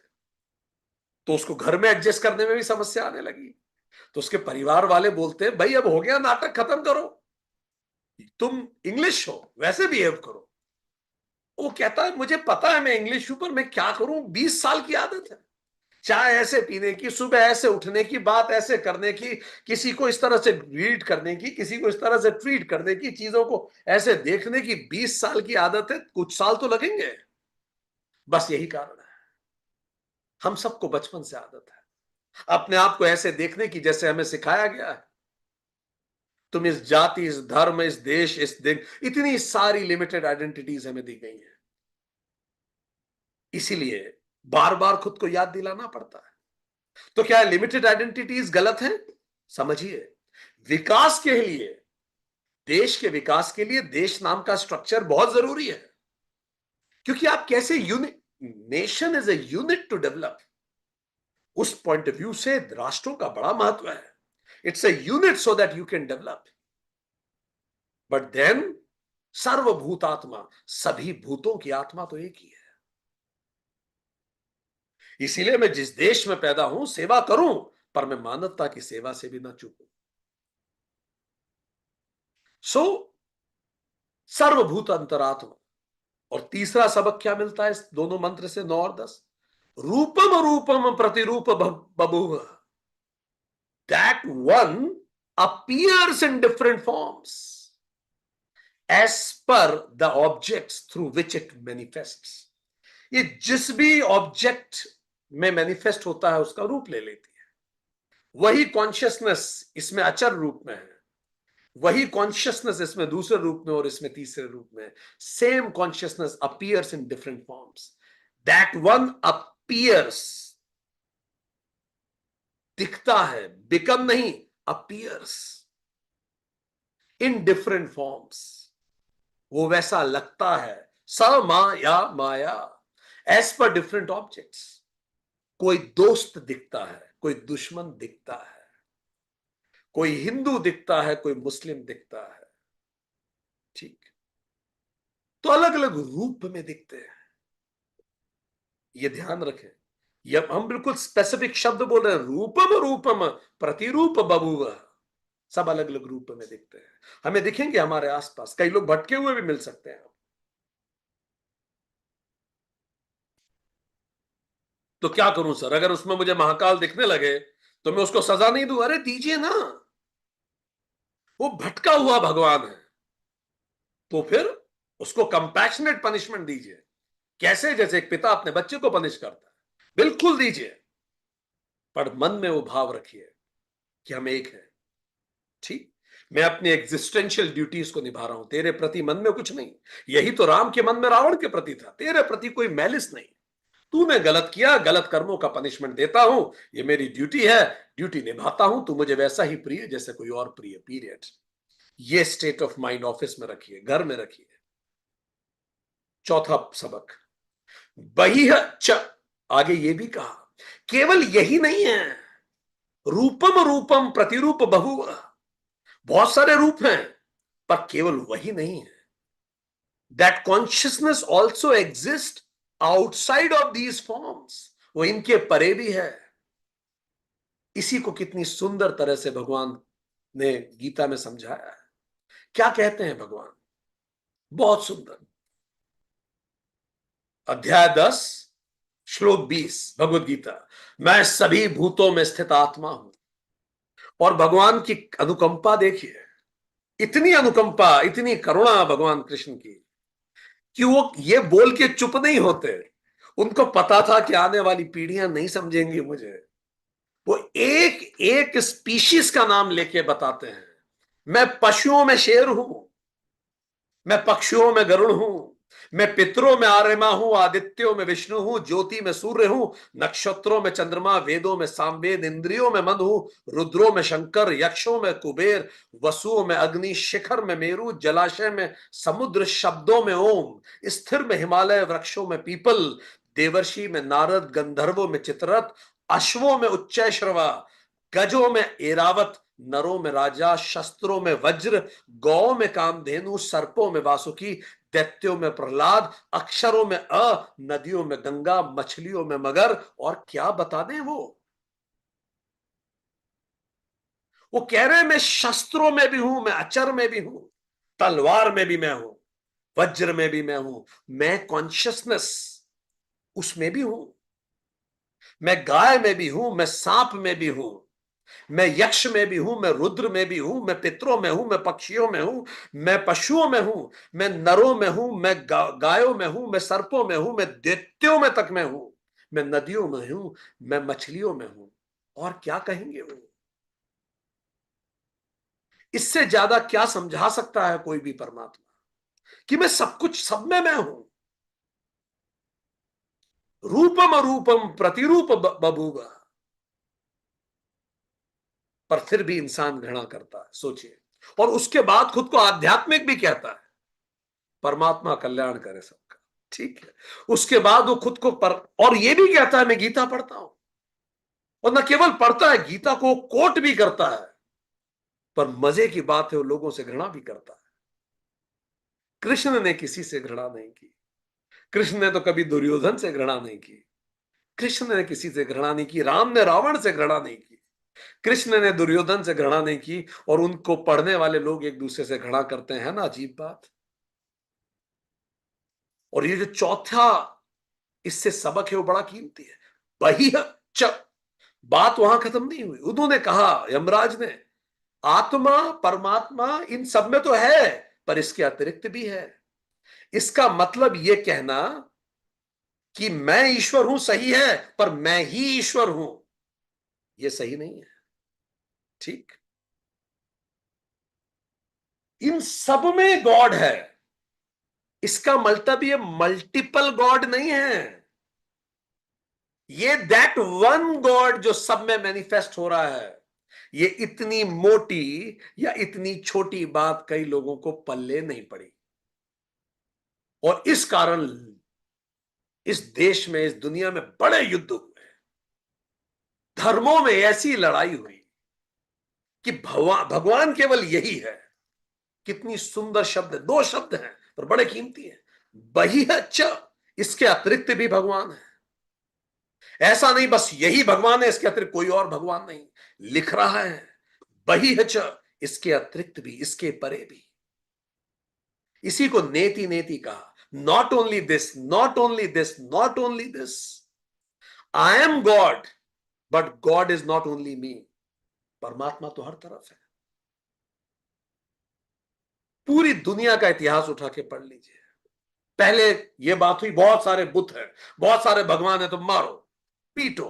तो उसको घर में एडजस्ट करने में भी समस्या आने लगी। तो उसके परिवार वाले बोलते हैं, भाई अब हो गया नाटक, खत्म करो, तुम इंग्लिश हो, वैसे बिहेव करो। वो कहता है मुझे पता है मैं इंग्लिश हूं, पर मैं क्या करूं, 20 साल की आदत है, चाय ऐसे पीने की, सुबह ऐसे उठने की, बात ऐसे करने की, किसी को इस तरह से ग्रीट करने की, किसी को इस तरह से ट्रीट करने की, चीजों को ऐसे देखने की, 20 साल की आदत है, कुछ साल तो लगेंगे। बस यही कारण है, हम सबको बचपन से आदत है अपने आप को ऐसे देखने की जैसे हमें सिखाया गया है। तुम इस जाति, इस धर्म, इस देश, इस दिन, इतनी सारी लिमिटेड आइडेंटिटीज हमें दी गई हैं। इसीलिए बार बार खुद को याद दिलाना पड़ता है। तो क्या लिमिटेड आइडेंटिटीज गलत हैं? समझिए, विकास के लिए देश के विकास के लिए देश नाम का स्ट्रक्चर बहुत जरूरी है, क्योंकि आप कैसे unit, nation is a unit to develop. उस पॉइंट ऑफ व्यू से राष्ट्रों का बड़ा महत्व है। It's a unit so that you can develop. But then सर्वभूतात्मा, सभी भूतों की आत्मा तो एक ही है। इसीलिए मैं जिस देश में पैदा हूं सेवा करूं, पर मैं मानवता की सेवा से भी ना चूकूं। सो सर्वभूत अंतरात्मा। और तीसरा सबक क्या मिलता है इस दोनों मंत्र से, 9 और 10? रूपम रूपम प्रतिरूप बभूव, that one appears in different forms as per the objects through which it manifests। ये जिस भी ऑब्जेक्ट में मैनिफेस्ट होता है उसका रूप ले लेती है। वही कॉन्शियसनेस इसमें अचर रूप में है, वही कॉन्शियसनेस इसमें दूसरे रूप में और इसमें तीसरे रूप में। Same consciousness appears in different forms. That one appears, दिखता है, बिकम नहीं, अपीयर्स इन डिफरेंट फॉर्म्स। वो वैसा लगता है, स माया माया, एज पर डिफरेंट ऑब्जेक्ट्स। कोई दोस्त दिखता है, कोई दुश्मन दिखता है, कोई हिंदू दिखता है, कोई मुस्लिम दिखता है, ठीक। तो अलग अलग रूप में दिखते हैं, ये ध्यान रखें। ये हम बिल्कुल स्पेसिफिक शब्द बोल रहे हैं, रूपम रूपम प्रतिरूप बभूव। सब अलग अलग रूप में दिखते हैं, हमें दिखेंगे हमारे आसपास। कई लोग भटके हुए भी मिल सकते हैं। तो क्या करूं सर, अगर उसमें मुझे महाकाल दिखने लगे तो मैं उसको सजा नहीं दूं? अरे दीजिए ना, वो भटका हुआ भगवान है, तो फिर उसको कंपैशनेट पनिशमेंट दीजिए। कैसे? जैसे एक पिता अपने बच्चे को पनिश करता है, बिल्कुल दीजिए, पर मन में वो भाव रखिए कि हम एक हैं, ठीक। मैं अपनी एग्जिस्टेंशियल ड्यूटीज को निभा रहा हूं, तेरे प्रति मन में कुछ नहीं। यही तो राम के मन में रावण के प्रति था, तेरे प्रति कोई मैलिस नहीं। तूने गलत किया, गलत कर्मों का पनिशमेंट देता हूं, ये मेरी ड्यूटी है, ड्यूटी निभाता हूं। तू मुझे वैसा ही प्रिय जैसे कोई और प्रिय, पीरियड। ये स्टेट ऑफ माइंड ऑफिस में रखिए, घर में रखिए। चौथा सबक, वही च, आगे ये भी कहा, केवल यही नहीं है, रूपम रूपम प्रतिरूप बहु, बहुत सारे रूप हैं, पर केवल वही नहीं है। That consciousness also exist outside of these forms, वो इनके परे भी है। इसी को कितनी सुंदर तरह से भगवान ने गीता में समझाया है। क्या कहते हैं भगवान? बहुत सुंदर। अध्याय 10 श्लोक 20 भगवत गीता, मैं सभी भूतों में स्थित आत्मा हूं। और भगवान की अनुकंपा देखिए, इतनी अनुकंपा, इतनी करुणा भगवान कृष्ण की, कि वो ये बोल के चुप नहीं होते। उनको पता था कि आने वाली पीढ़ियां नहीं समझेंगी मुझे। वो एक एक स्पीशीज का नाम लेके बताते हैं। मैं पशुओं में शेर हूं, मैं पक्षियों में गरुड़ हूं, मैं पितरों में आर्यमा हूं, आदित्यों में विष्णु हूं, ज्योति में सूर्य हूं, नक्षत्रों में चंद्रमा, वेदों में सामवेद, इंद्रियों में मन हूं, रुद्रों में शंकर, यक्षों में कुबेर, वसुओं में अग्नि, शिखर में मेरु, जलाशय में समुद्र, शब्दों में ओम, स्थिर में हिमालय, वृक्षों में पीपल, देवर्षि में नारद, गंधर्वों में चित्ररथ, अश्वों में उच्चैश्रवा, गजों में एरावत, नरों में राजा, शस्त्रों में वज्र, गौ में कामधेनु, सर्पों में वासुकी, दैत्यों में प्रहलाद, अक्षरों में अ, नदियों में गंगा, मछलियों में मगर, और क्या बता दें। वो कह रहे हैं मैं शस्त्रों में भी हूं, मैं अचर में भी हूं, तलवार में भी मैं हूं, वज्र में भी मैं हूं, मैं कॉन्शियसनेस उसमें भी हूं, मैं गाय में भी हूं, मैं सांप में भी हूं, मैं यक्ष में भी हूं, मैं रुद्र में भी हूं, मैं पितरों में हूं, मैं पक्षियों में हूं, मैं पशुओं में हूं, मैं नरों में हूं, मैं गायों में हूं, मैं सर्पों में हूं, मैं दैत्यों में तक में हूं, मैं नदियों में हूं, मैं मछलियों में हूं। और क्या कहेंगे वो? इससे ज्यादा क्या समझा सकता है कोई भी परमात्मा कि मैं सब कुछ, सब में मैं हूं। रूपम अरूपम प्रतिरूप बभूव, पर फिर भी इंसान घृणा करता है। सोचिए, और उसके बाद खुद को आध्यात्मिक भी कहता है। परमात्मा कल्याण करे सबका, ठीक है। उसके बाद वो खुद को और ये भी कहता है मैं गीता पढ़ता हूं, और न केवल पढ़ता है, गीता को कोट भी करता है। पर मजे की बात है, वो लोगों से घृणा भी करता है। कृष्ण ने किसी से घृणा नहीं की। कृष्ण ने तो कभी दुर्योधन से घृणा नहीं की। कृष्ण ने किसी से घृणा नहीं की। राम ने रावण से घृणा नहीं की। कृष्ण ने दुर्योधन से घृणा नहीं की। और उनको पढ़ने वाले लोग एक दूसरे से घृणा करते हैं ना, अजीब बात। और ये जो चौथा इससे सबक है वो बड़ा कीमती है। वही च बात वहां खत्म नहीं हुई। उन्होंने कहा, यमराज ने, आत्मा परमात्मा इन सब में तो है, पर इसके अतिरिक्त भी है। इसका मतलब यह कहना कि मैं ईश्वर हूं सही है, पर मैं ही ईश्वर हूं यह सही नहीं है। ठीक, इन सब में गॉड है, इसका मतलब ये मल्टीपल गॉड नहीं है। ये दैट वन गॉड जो सब में मैनिफेस्ट हो रहा है। ये इतनी मोटी या इतनी छोटी बात कई लोगों को पल्ले नहीं पड़ी। और इस कारण इस देश में, इस दुनिया में बड़े युद्ध हुए। धर्मों में ऐसी लड़ाई हुई कि भगवान भगवान केवल यही है। कितनी सुंदर शब्द है, दो शब्द हैं पर बड़े कीमती हैं। वही है च, इसके अतिरिक्त भी भगवान है। ऐसा नहीं बस यही भगवान है, इसके अतिरिक्त कोई और भगवान नहीं। लिख रहा है वही है च, इसके अतिरिक्त भी, इसके परे भी। इसी को नेति नेति कहा। Not only this, not only this, not only this, I am God, but God is not only me. परमात्मा तो हर तरफ है। पूरी दुनिया का इतिहास उठा के पढ़ लीजिए। पहले यह बात हुई, बहुत सारे बुत हैं, बहुत सारे भगवान हैं, तो मारो, पीटो,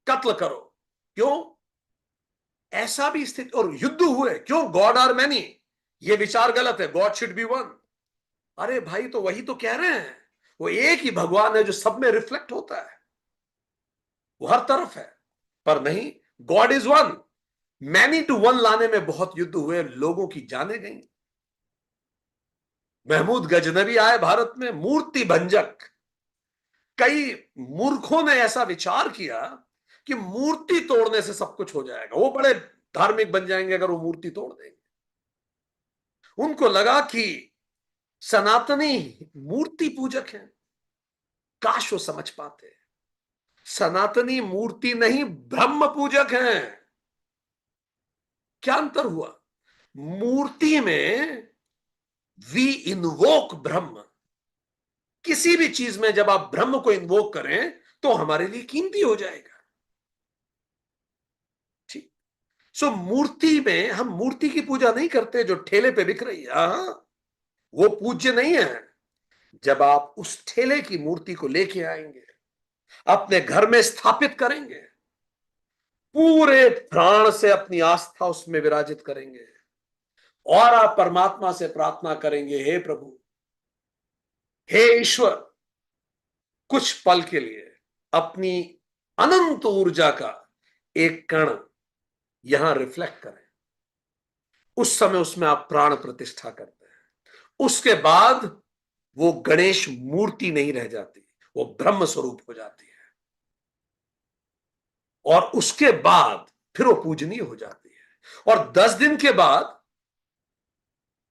कत्ल करो। क्यों? ऐसा भी स्थिति, और युद्ध हुए। क्यों? God are many. ये विचार गलत है, गॉड शुड बी वन। अरे भाई, तो वही तो कह रहे हैं, वो एक ही भगवान है जो सब में रिफ्लेक्ट होता है, वो हर तरफ है। पर नहीं, God is one. Many to one लाने में बहुत युद्ध हुए, लोगों की जाने गई। महमूद गजनबी आए भारत में, मूर्ति भंजक। कई मूर्खों ने ऐसा विचार किया कि मूर्ति तोड़ने से सब कुछ हो जाएगा, वो बड़े धार्मिक बन जाएंगे अगर वो मूर्ति तोड़ देंगे। उनको लगा कि सनातनी मूर्ति पूजक हैं। काश वो समझ पाते, सनातनी मूर्ति नहीं, ब्रह्म पूजक हैं। क्या अंतर हुआ? मूर्ति में वी इन्वोक ब्रह्म। किसी भी चीज में जब आप ब्रह्म को इन्वोक करें तो हमारे लिए कीमती हो जाएगा। ठीक। सो मूर्ति में हम मूर्ति की पूजा नहीं करते जो ठेले पे बिक रही है, वो पूज्य नहीं है। जब आप उस ठेले की मूर्ति को लेके आएंगे, अपने घर में स्थापित करेंगे, पूरे प्राण से अपनी आस्था उसमें विराजित करेंगे, और आप परमात्मा से प्रार्थना करेंगे, हे प्रभु, हे ईश्वर, कुछ पल के लिए अपनी अनंत ऊर्जा का एक कण यहां रिफ्लेक्ट करें। उस समय उसमें आप प्राण प्रतिष्ठा करते हैं। उसके बाद वो गणेश मूर्ति नहीं रह जाती, वो ब्रह्म स्वरूप हो जाती है। और उसके बाद फिर वो पूजनीय हो जाती है। और 10 दिन के बाद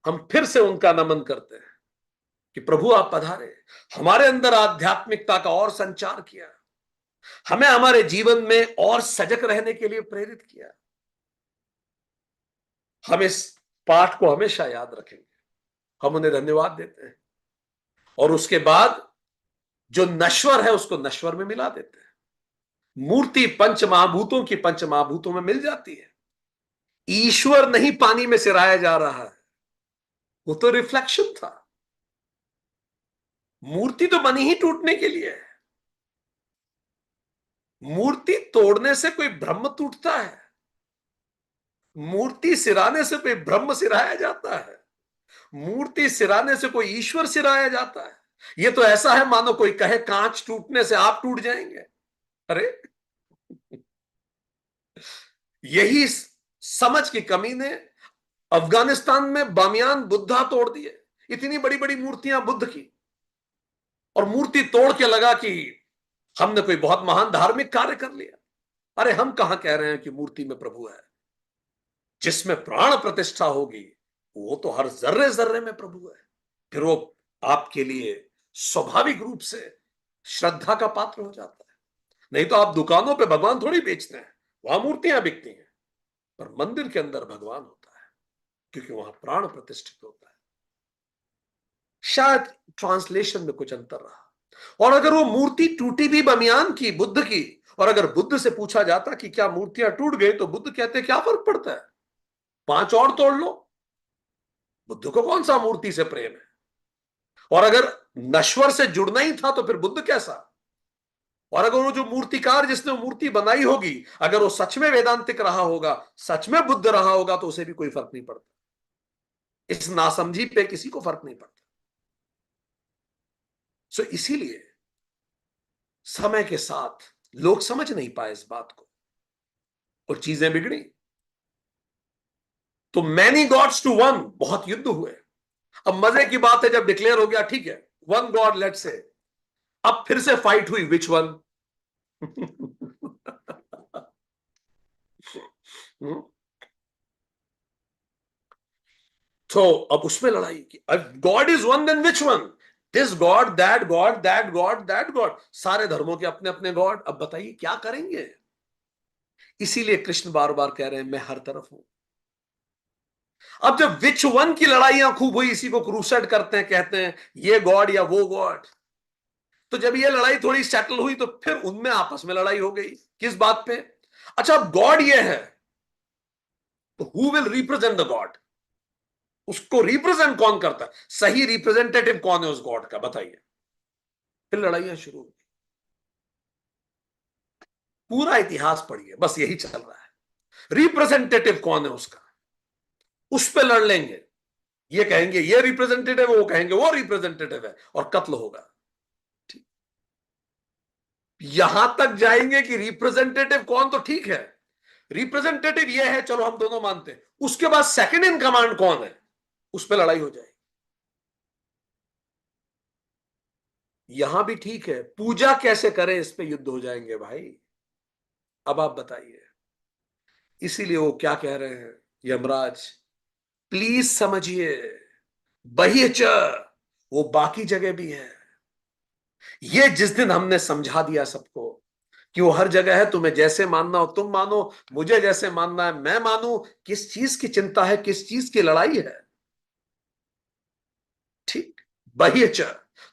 हम फिर से उनका नमन करते हैं कि प्रभु आप पधारे, हमारे अंदर आध्यात्मिकता का और संचार किया, हमें हमारे जीवन में और सजग रहने के लिए प्रेरित किया। हम इस पाठ को हमेशा याद रखेंगे, हम उन्हें धन्यवाद देते हैं। और उसके बाद जो नश्वर है उसको नश्वर में मिला देते हैं। मूर्ति पंच महाभूतों की पंच महाभूतों में मिल जाती है। ईश्वर नहीं पानी में सिराया जा रहा है, वो तो रिफ्लेक्शन था। मूर्ति तो बनी ही टूटने के लिए है। मूर्ति तोड़ने से कोई ब्रह्म टूटता है? मूर्ति सिराने से कोई ब्रह्म सिराया जाता है? मूर्ति सिराने से कोई ईश्वर सिराया जाता है? ये तो ऐसा है मानो कोई कहे कांच टूटने से आप टूट जाएंगे। अरे, यही समझ की कमी ने अफगानिस्तान में बामियान बुद्धा तोड़ दिए, इतनी बड़ी बड़ी मूर्तियां बुद्ध की, और मूर्ति तोड़ के लगा कि हमने कोई बहुत महान धार्मिक कार्य कर लिया। अरे हम कहां कह रहे हैं कि मूर्ति में प्रभु है। जिसमें प्राण प्रतिष्ठा होगी वो तो हर जर्रे जर्रे में प्रभु है। फिर वो आपके लिए स्वाभाविक रूप से श्रद्धा का पात्र हो जाता है। नहीं तो आप दुकानों पे भगवान थोड़ी बेचते हैं, वहां मूर्तियां बिकती हैं, पर मंदिर के अंदर भगवान होता है, क्योंकि वहां प्राण प्रतिष्ठित होता है। शायद ट्रांसलेशन में कुछ अंतर रहा। और अगर वो मूर्ति टूटी भी बमियान की, बुद्ध की, और अगर बुद्ध से पूछा जाता कि क्या मूर्तियां टूट गई, तो बुद्ध कहते क्या फर्क पड़ता है, 5 और तोड़ लो। बुद्ध को कौन सा मूर्ति से प्रेम है। और अगर नश्वर से जुड़ना ही था तो फिर बुद्ध कैसा। और अगर वो जो मूर्तिकार जिसने मूर्ति बनाई होगी, अगर वो सच में वेदांतिक रहा होगा, सच में बुद्ध रहा होगा, तो उसे भी कोई फर्क नहीं पड़ता। इस नासमझी पे किसी को फर्क नहीं पड़ता। सो इसीलिए समय के साथ लोग समझ नहीं पाए इस बात को और चीजें बिगड़ी। तो मैनी गॉड्स टू वन, बहुत युद्ध हुए। अब मजे की बात है, जब डिक्लेयर हो गया ठीक है वन गॉड लेट से, अब फिर से फाइट हुई, विच वन। तो अब उसमें लड़ाई की, God is one then which one, this God that God that God that God, सारे धर्मों के अपने अपने गॉड। अब बताइए क्या करेंगे। इसीलिए कृष्ण बार बार कह रहे हैं मैं हर तरफ हूं। अब जब विच वन की लड़ाइयां खूब हुई, इसी को क्रूसेड करते हैं, कहते हैं ये गॉड या वो गॉड। तो जब ये लड़ाई थोड़ी सेटल हुई तो फिर उनमें आपस में लड़ाई हो गई, किस बात पे। अच्छा अब गॉड ये है तो who will represent the God, उसको रिप्रेजेंट कौन करता है, सही रिप्रेजेंटेटिव कौन है उस गॉड का, बताइए। फिर लड़ाइयां शुरू हो गई। पूरा इतिहास पढ़िए, बस यही चल रहा है। रिप्रेजेंटेटिव कौन है उसका, उस पर लड़ लेंगे। ये कहेंगे ये रिप्रेजेंटेटिव है, वो कहेंगे वो रिप्रेजेंटेटिव है, और कत्ल होगा। ठीक, यहां तक जाएंगे कि रिप्रेजेंटेटिव कौन, तो ठीक है रिप्रेजेंटेटिव ये है, चलो हम दोनों मानते हैं। उसके बाद सेकंड इन कमांड कौन है, उस पर लड़ाई हो जाएगी। यहां भी ठीक है, पूजा कैसे करें इस पे युद्ध हो जाएंगे भाई। अब आप बताइए। इसीलिए वो क्या कह रहे हैं यमराज, प्लीज समझिए, बही च, वो बाकी जगह भी है। ये जिस दिन हमने समझा दिया सबको कि वो हर जगह है, तुम्हें जैसे मानना हो तुम मानो, मुझे जैसे मानना है मैं मानूं, किस चीज की चिंता है, किस चीज की लड़ाई है। ठीक, बही च,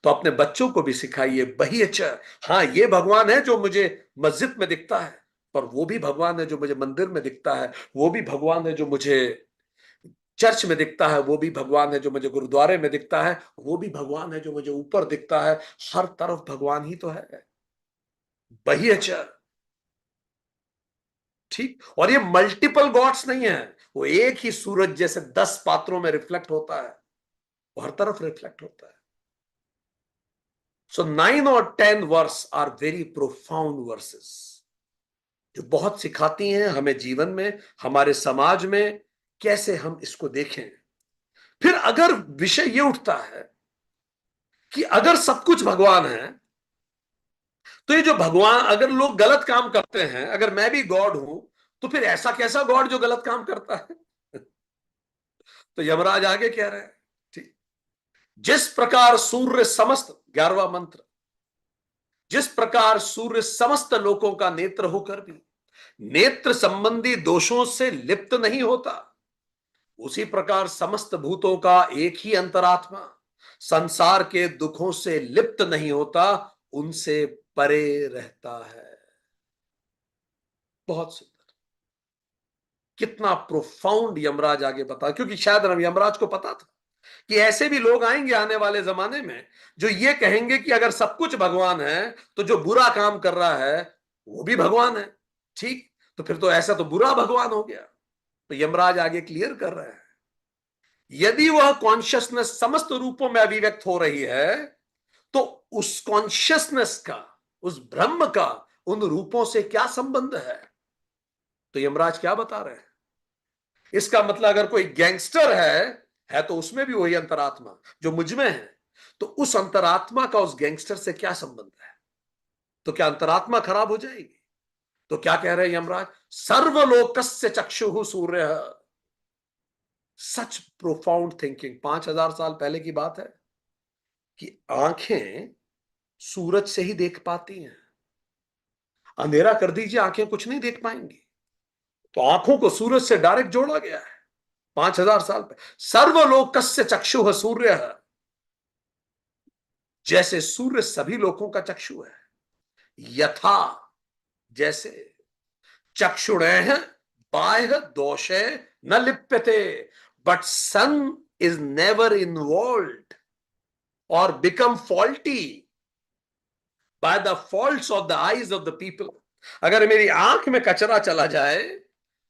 तो अपने बच्चों को भी सिखाइए बही च। हाँ ये भगवान है जो मुझे मस्जिद में दिखता है, पर वो भी भगवान है जो मुझे मंदिर में दिखता है, वो भी भगवान है जो मुझे चर्च में दिखता है, वो भी भगवान है जो मुझे गुरुद्वारे में दिखता है, वो भी भगवान है जो मुझे ऊपर दिखता है। हर तरफ भगवान ही तो है। वही अच्छा। ठीक, और ये मल्टीपल गॉड्स नहीं है, वो एक ही सूरज जैसे 10 पात्रों में रिफ्लेक्ट होता है, वो हर तरफ रिफ्लेक्ट होता है। सो 9 और 10 verse are very profound verses, जो बहुत सिखाती हैं हमें जीवन में, हमारे समाज में कैसे हम इसको देखें। फिर अगर विषय ये उठता है कि अगर सब कुछ भगवान है, तो ये जो भगवान, अगर लोग गलत काम करते हैं, अगर मैं भी गॉड हूं, तो फिर ऐसा कैसा गॉड जो गलत काम करता है। तो यमराज आगे कह रहे हैं, ठीक, जिस प्रकार सूर्य समस्त, 11वां मंत्र, जिस प्रकार सूर्य समस्त लोकों का नेत्र होकर भी नेत्र संबंधी दोषों से लिप्त नहीं होता, उसी प्रकार समस्त भूतों का एक ही अंतरात्मा संसार के दुखों से लिप्त नहीं होता, उनसे परे रहता है। बहुत सुंदर, कितना प्रोफाउंड यमराज आगे बता, क्योंकि शायद यमराज को पता था कि ऐसे भी लोग आएंगे आने वाले जमाने में जो ये कहेंगे कि अगर सब कुछ भगवान है तो जो बुरा काम कर रहा है वो भी भगवान है। ठीक, तो फिर तो ऐसा तो बुरा भगवान हो गया। तो यमराज आगे क्लियर कर रहे हैं, यदि वह कॉन्शियसनेस समस्त रूपों में अभिव्यक्त हो रही है, तो उस कॉन्शियसनेस का, उस ब्रह्म का उन रूपों से क्या संबंध है। तो यमराज क्या बता रहे हैं, इसका मतलब अगर कोई गैंगस्टर है तो उसमें भी वही अंतरात्मा जो मुझ में है, तो उस अंतरात्मा का उस गैंगस्टर से क्या संबंध है? तो क्या अंतरात्मा खराब हो जाएगी? तो क्या कह रहे हैं यमराज? सर्वलोकस्य चक्षुः सूर्य। सच प्रोफाउंड थिंकिंग। 5,000 साल पहले की बात है कि आंखें सूरज से ही देख पाती हैं। अंधेरा कर दीजिए, आंखें कुछ नहीं देख पाएंगी। तो आंखों को सूरज से डायरेक्ट जोड़ा गया है 5,000 साल पहले। सर्वलोकस्य चक्षुः सूर्य। जैसे सूर्य सभी लोगों का चक्षु है, यथा जैसे चक्षुणेः बाह्य दोषे न लिप्यते, but sun is never involve और become faulty by the faults of the eyes of the people. अगर मेरी आंख में कचरा चला जाए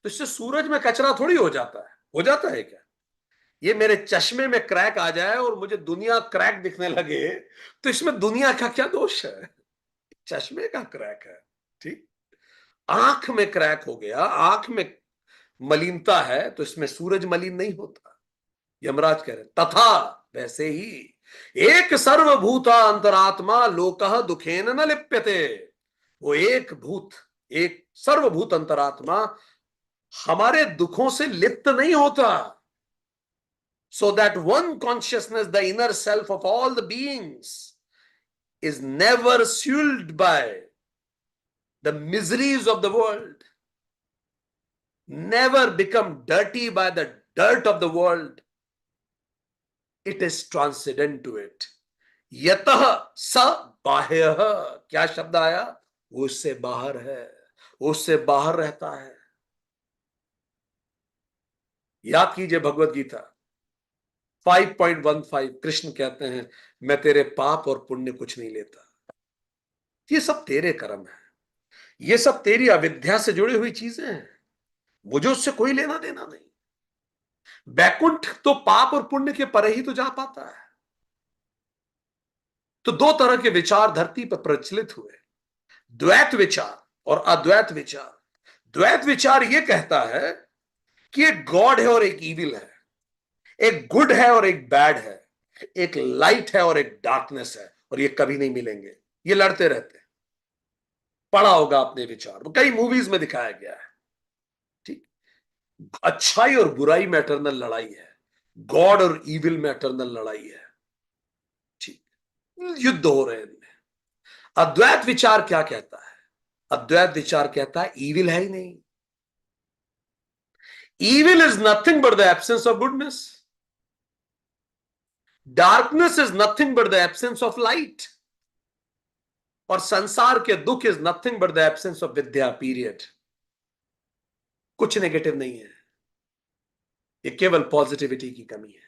तो इससे सूरज में कचरा थोड़ी हो जाता है। हो जाता है क्या? ये मेरे चश्मे में क्रैक आ जाए और मुझे दुनिया क्रैक दिखने लगे तो इसमें दुनिया का क्या दोष है? चश्मे का क्रैक है। ठीक। आंख में क्रैक हो गया, आंख में मलिनता है, तो इसमें सूरज मलिन नहीं होता। यमराज कह रहे तथा वैसे ही एक सर्वभूता अंतरात्मा लोकः दुखेन न लिप्यते। वो एक भूत, एक सर्वभूत अंतरात्मा हमारे दुखों से लिप्त नहीं होता। So that one consciousness the inner self of all the beings is never fueled by the miseries of the world, never become dirty by the dirt of the world. It is transcendent to it. यतः स बाह्य। क्या शब्द आया? वो उससे बाहर है, वो उससे बाहर रहता है। याद कीजिए भगवत गीता 5.15। कृष्ण कहते हैं मैं तेरे पाप और पुण्य कुछ नहीं लेता, ये सब तेरे कर्म है, ये सब तेरी अविद्या से जुड़ी हुई चीजें हैं, मुझे उससे कोई लेना देना नहीं। बैकुंठ तो पाप और पुण्य के परे ही तो जा पाता है। तो दो तरह के विचार धरती पर प्रचलित हुए, द्वैत विचार और अद्वैत विचार। द्वैत विचार यह कहता है कि एक गॉड है और एक इविल है, एक गुड है और एक बैड है, एक लाइट है और एक डार्कनेस है, और ये कभी नहीं मिलेंगे, ये लड़ते रहते हैं। पढ़ा होगा आपने विचार, कई मूवीज में दिखाया गया है। ठीक। अच्छाई और बुराई में एटर्नल लड़ाई है, गॉड और इविल में एटर्नल लड़ाई है। ठीक। युद्ध हो रहे हैं इनमें। अद्वैत विचार क्या कहता है? अद्वैत विचार कहता है ईविल है ही नहीं। Evil is nothing but the absence of goodness, darkness is nothing but the absence of light, और संसार के दुख is nothing but the absence of Vidya. Period. कुछ नेगेटिव नहीं है, ये केवल पॉजिटिविटी की कमी है।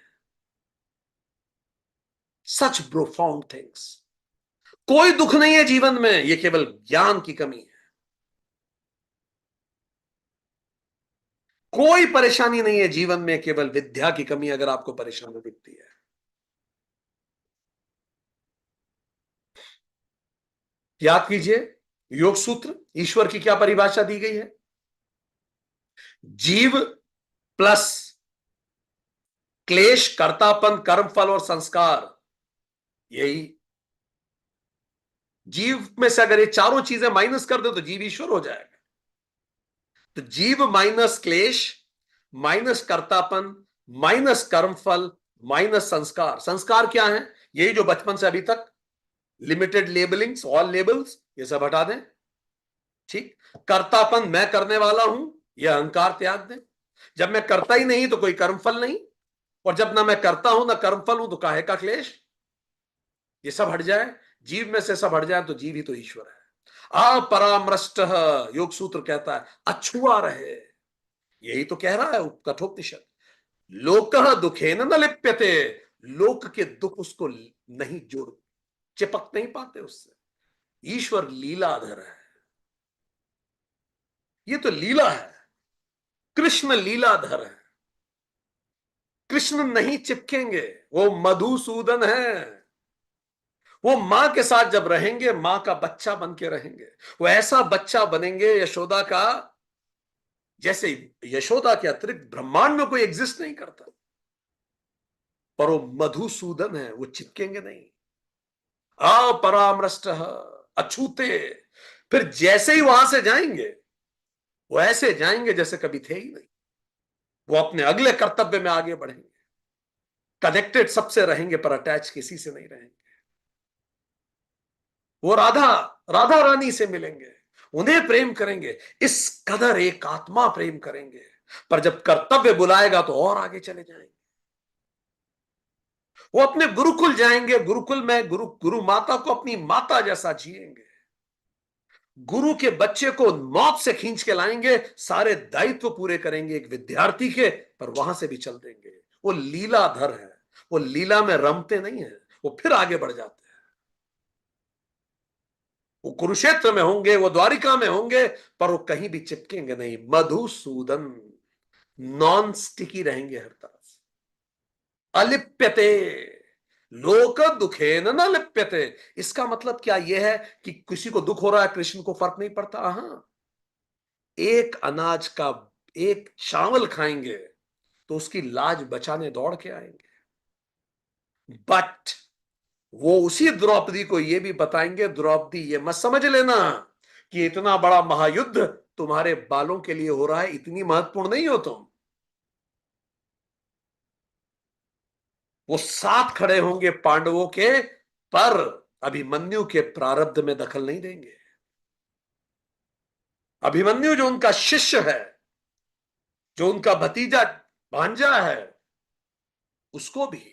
सच प्रोफाउंड थिंग्स। कोई दुख नहीं है जीवन में, ये केवल ज्ञान की कमी है। कोई परेशानी नहीं है जीवन में, केवल विद्या की कमी अगर आपको परेशानी दिखती है। याद कीजिए योग सूत्र, ईश्वर की क्या परिभाषा दी गई है? जीव प्लस क्लेश, कर्तापन, कर्म फल और संस्कार। यही जीव में से अगर ये चारों चीजें माइनस कर दो तो जीव ईश्वर हो जाएगा। तो जीव माइनस क्लेश, माइनस कर्तापन, माइनस कर्मफल, माइनस संस्कार। संस्कार क्या है? यही जो बचपन से अभी तक लिमिटेड लेबलिंग्स, ऑल लेबल्स, ये सब हटा दें। ठीक। कर्तापन, मैं करने वाला हूं, यह अहंकार त्याग दें। जब मैं करता ही नहीं तो कोई कर्मफल नहीं, और जब ना मैं करता हूं ना कर्मफल हूं तो काहे का क्लेश। ये सब हट जाए, जीव में से सब हट जाए तो जीव ही तो ईश्वर है। अपरामृष्ट, योग सूत्र कहता है अछुआ रहे। यही तो कह रहा है कठोपनिषद। लोक दुखेन न लिप्यते। लोक के दुख उसको नहीं जोड़, चिपक नहीं पाते उससे। ईश्वर लीलाधर है, ये तो लीला है। कृष्ण लीलाधर है, कृष्ण नहीं चिपकेंगे, वो मधुसूदन है। वो मां के साथ जब रहेंगे मां का बच्चा बन के रहेंगे, वो ऐसा बच्चा बनेंगे यशोदा का जैसे यशोदा के अतिरिक्त ब्रह्मांड में कोई एग्जिस्ट नहीं करता, पर वो मधुसूदन है, वो चिपकेंगे नहीं। अपरामृष्ट, अछूते। फिर जैसे ही वहां से जाएंगे, वो ऐसे जाएंगे जैसे कभी थे ही नहीं। वो अपने अगले कर्तव्य में आगे बढ़ेंगे, कनेक्टेड सबसे रहेंगे पर अटैच किसी से नहीं रहेंगे। वो राधा राधा रानी से मिलेंगे, उन्हें प्रेम करेंगे, इस कदर एक आत्मा प्रेम करेंगे। पर जब कर्तव्य बुलाएगा तो और आगे चले जाएंगे। वो अपने गुरुकुल जाएंगे, गुरुकुल में गुरु माता को अपनी माता जैसा जिएंगे। गुरु के बच्चे को मौत से खींच के लाएंगे, सारे दायित्व पूरे करेंगे एक विद्यार्थी के, पर वहां से भी चल देंगे। वो लीलाधर है, वो लीला में रमते नहीं है, वो फिर आगे बढ़ जाते हैं। वो कुरुक्षेत्र में होंगे, वो द्वारिका में होंगे, पर वो कहीं भी चिपकेंगे नहीं। मधुसूदन, नॉन स्टिकी रहेंगे हर तरफ से। अलिप्यते, लोक दुखे न लिप्यते। इसका मतलब क्या यह है कि किसी को दुख हो रहा है, कृष्ण को फर्क नहीं पड़ता? हाँ, एक अनाज का एक चावल खाएंगे तो उसकी लाज बचाने दौड़ के आएंगे। बट वो उसी द्रौपदी को ये भी बताएंगे, द्रौपदी ये मत समझ लेना कि इतना बड़ा महायुद्ध तुम्हारे बालों के लिए हो रहा है, इतनी महत्वपूर्ण नहीं हो तुम। वो साथ खड़े होंगे पांडवों के, पर अभिमन्यु के प्रारब्ध में दखल नहीं देंगे। अभिमन्यु जो उनका शिष्य है, जो उनका भतीजा भांजा है, उसको भी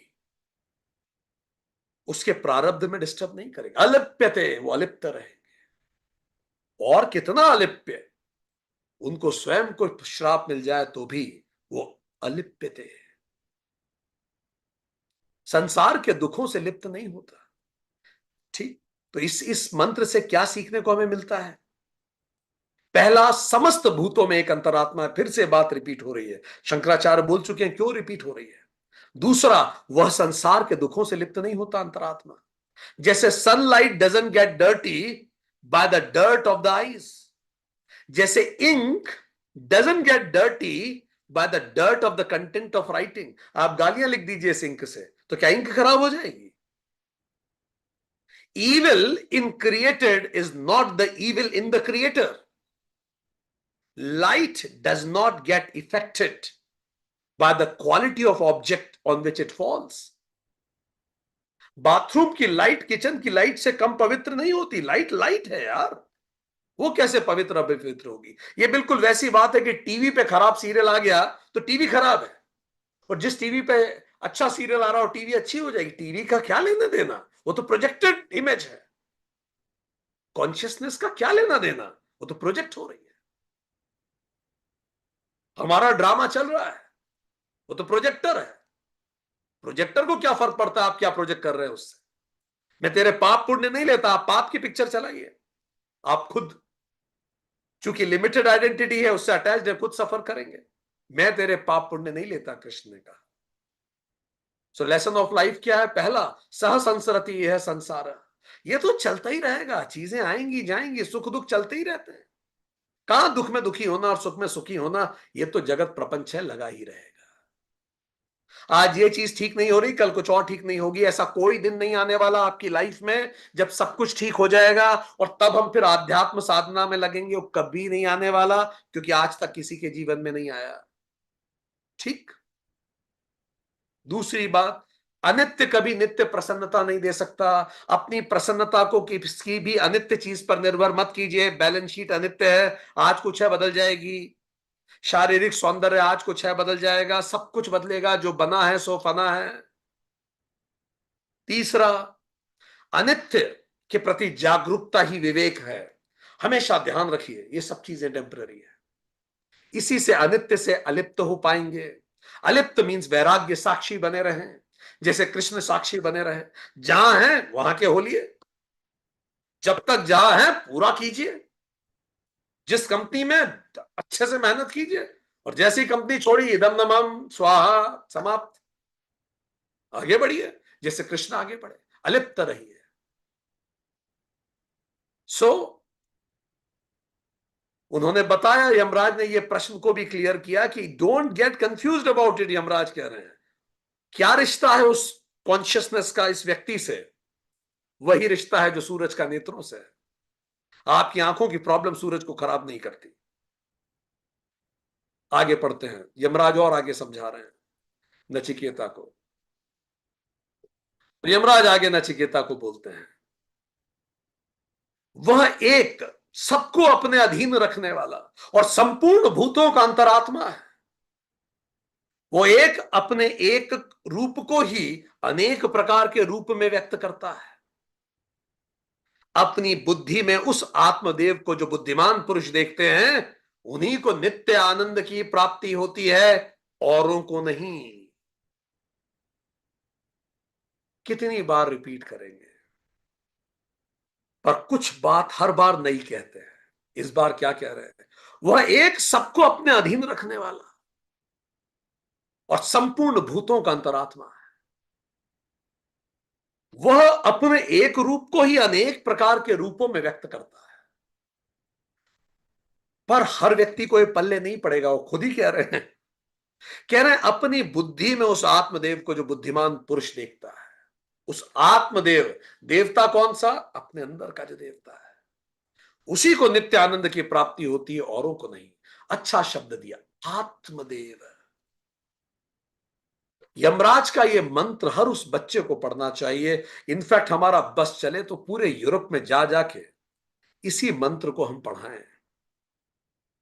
उसके प्रारब्ध में डिस्टर्ब नहीं करेगा। अलिप्यते, वो अलिप्त रहेंगे। और कितना अलिप्य, उनको स्वयं को श्राप मिल जाए तो भी वो अलिप्यते, संसार के दुखों से लिप्त नहीं होता। ठीक, तो इस मंत्र से क्या सीखने को हमें मिलता है? पहला, समस्त भूतों में एक अंतरात्मा है। फिर से बात रिपीट हो रही है, शंकराचार्य बोल चुके हैं क्यों रिपीट हो रही है। दूसरा, वह संसार के दुखों से लिप्त नहीं होता अंतरात्मा। जैसे sunlight doesn't get dirty by the dirt of the eyes, जैसे ink doesn't get dirty by the dirt of the content of writing. आप गालियां लिख दीजिए इस इंक से, तो क्या इंक खराब हो जाएगी? evil in created is not the evil in the creator. Light does not get affected by the quality of object on which it falls. Bathroom की लाइट किचन की लाइट से कम पवित्र नहीं होती। लाइट लाइट है यार, वो कैसे पवित्र अपवित्र होगी? ये बिल्कुल वैसी बात है कि टीवी पे खराब सीरियल आ गया तो टीवी खराब है, और जिस टीवी पे अच्छा सीरियल आ रहा हो टीवी अच्छी हो जाएगी। टीवी का क्या लेना देना, वो तो प्रोजेक्टेड इमेज है। कॉन्शियसनेस का क्या लेना देना, वो तो प्रोजेक्ट हो रही है। हमारा ड्रामा चल रहा है, वो तो प्रोजेक्टर है। प्रोजेक्टर को क्या फर्क पड़ता है आप क्या प्रोजेक्ट कर रहे हैं उससे? मैं तेरे पाप पुण्य नहीं लेता, आप पाप की पिक्चर चलाइए। आप खुद, चूंकि लिमिटेड आइडेंटिटी है, उससे अटैच्ड है, खुद सफर करेंगे। मैं तेरे पाप पुण्य नहीं लेता, कृष्ण ने कहा। सो लेसन ऑफ लाइफ क्या है? पहला, सह संसरति यह संसार। ये तो चलता ही रहेगा, चीजें आएंगी जाएंगी, सुख दुख चलते ही रहते हैं। कहां दुख में दुखी होना और सुख में सुखी होना, ये तो जगत प्रपंच है, लगा ही रहेगा। आज ये चीज ठीक नहीं हो रही, कल कुछ और ठीक नहीं होगी। ऐसा कोई दिन नहीं आने वाला आपकी लाइफ में जब सब कुछ ठीक हो जाएगा और तब हम फिर आध्यात्म साधना में लगेंगे। वो कभी नहीं आने वाला, क्योंकि आज तक किसी के जीवन में नहीं आया। ठीक। दूसरी बात, अनित्य कभी नित्य प्रसन्नता नहीं दे सकता। अपनी प्रसन्नता को किसी भी अनित्य चीज पर निर्भर मत कीजिए। बैलेंस शीट अनित्य है, आज कुछ है बदल जाएगी। शारीरिक सौंदर्य आज कुछ है बदल जाएगा, सब कुछ बदलेगा, जो बना है सो फना है। तीसरा, अनित्य के प्रति जागरूकता ही विवेक है। हमेशा ध्यान रखिए, ये सब चीजें टेम्पररी है। इसी से अनित्य से अलिप्त हो पाएंगे। अलिप्त मीन्स वैराग्य साक्षी बने रहें, जैसे कृष्ण साक्षी बने रहे। जहां है वहां के होलिए, जब तक जहां है पूरा कीजिए। जिस कंपनी में अच्छे से मेहनत कीजिए, और जैसी कंपनी छोड़ी इदम नमम स्वाहा, समाप्त। आगे बढ़िए जैसे कृष्ण आगे बढ़े, अलिप्त रहिए। सो उन्होंने बताया, यमराज ने ये प्रश्न को भी क्लियर किया कि don't get confused about it. Yamraj कह रहे हैं क्या रिश्ता है उस कॉन्शियसनेस का इस व्यक्ति से, वही रिश्ता है जो सूरज का नेत्रों से है। आपकी आंखों की प्रॉब्लम सूरज को खराब नहीं करती। आगे पढ़ते हैं, यमराज और आगे समझा रहे हैं नचिकेता को। तो यमराज आगे नचिकेता को बोलते हैं, वह एक सबको अपने अधीन रखने वाला और संपूर्ण भूतों का अंतरात्मा है। वो एक अपने एक रूप को ही अनेक प्रकार के रूप में व्यक्त करता है। अपनी बुद्धि में उस आत्मदेव को जो बुद्धिमान पुरुष देखते हैं, उन्हीं को नित्य आनंद की प्राप्ति होती है, औरों को नहीं। कितनी बार रिपीट करेंगे, पर कुछ बात हर बार नहीं कहते हैं। इस बार क्या कह रहे हैं, वह एक सबको अपने अधीन रखने वाला और संपूर्ण भूतों का अंतरात्मा है। वह अपने एक रूप को ही अनेक प्रकार के रूपों में व्यक्त करता है। पर हर व्यक्ति को यह पल्ले नहीं पड़ेगा। वो खुद ही कह रहे हैं, कह रहे हैं अपनी बुद्धि में उस आत्मदेव को जो बुद्धिमान पुरुष देखता है, उस आत्मदेव, देवता कौन सा, अपने अंदर का जो देवता है, उसी को नित्य आनंद की प्राप्ति होती है, औरों को नहीं। अच्छा शब्द दिया, आत्मदेव। यमराज का ये मंत्र हर उस बच्चे को पढ़ना चाहिए। इनफैक्ट हमारा बस चले तो पूरे यूरोप में जा जाके इसी मंत्र को हम पढ़ाएं,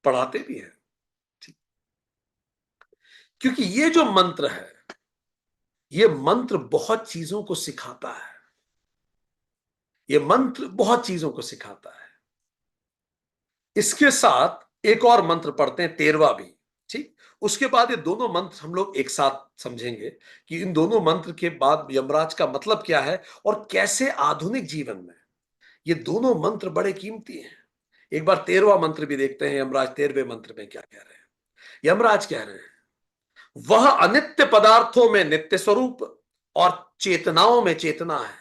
पढ़ाते भी हैं। क्योंकि ये जो मंत्र है, ये मंत्र बहुत चीजों को सिखाता है। ये मंत्र बहुत चीजों को सिखाता है। इसके साथ एक और मंत्र पढ़ते हैं, 13वां भी। ठीक, उसके बाद ये दोनों मंत्र हम लोग एक साथ समझेंगे कि इन दोनों मंत्र के बाद यमराज का मतलब क्या है और कैसे आधुनिक जीवन में ये दोनों मंत्र बड़े कीमती हैं। एक बार 13वां मंत्र भी देखते हैं, यमराज 13वें मंत्र में क्या कह रहे हैं। यमराज कह रहे हैं, वह अनित्य पदार्थों में नित्य स्वरूप और चेतनाओं में चेतना है।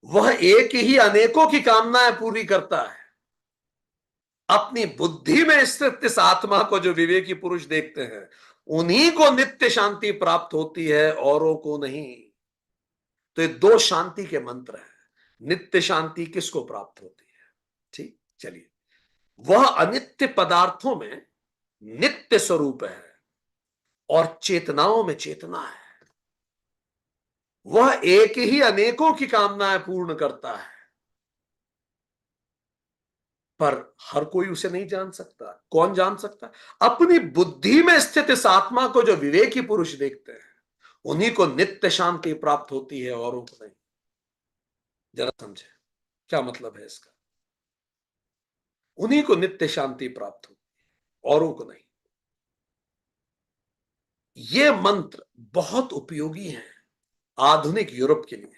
वह एक ही अनेकों की कामनाएं पूरी करता है। अपनी बुद्धि में स्थित इस आत्मा को जो विवेकी पुरुष देखते हैं, उन्हीं को नित्य शांति प्राप्त होती है, औरों को नहीं। तो ये दो शांति के मंत्र हैं। नित्य शांति किसको प्राप्त होती है? ठीक, चलिए। वह अनित्य पदार्थों में नित्य स्वरूप है और चेतनाओं में चेतना है। वह एक ही अनेकों की कामनाएं पूर्ण करता है, पर हर कोई उसे नहीं जान सकता। कौन जान सकता है? अपनी बुद्धि में स्थित इस आत्मा को जो विवेकी पुरुष देखते हैं, उन्हीं को नित्य शांति प्राप्त होती है, औरों को नहीं। जरा समझे क्या मतलब है इसका। उन्हीं को नित्य शांति प्राप्त होती है, औरों को नहीं। ये मंत्र बहुत उपयोगी है आधुनिक यूरोप के लिए।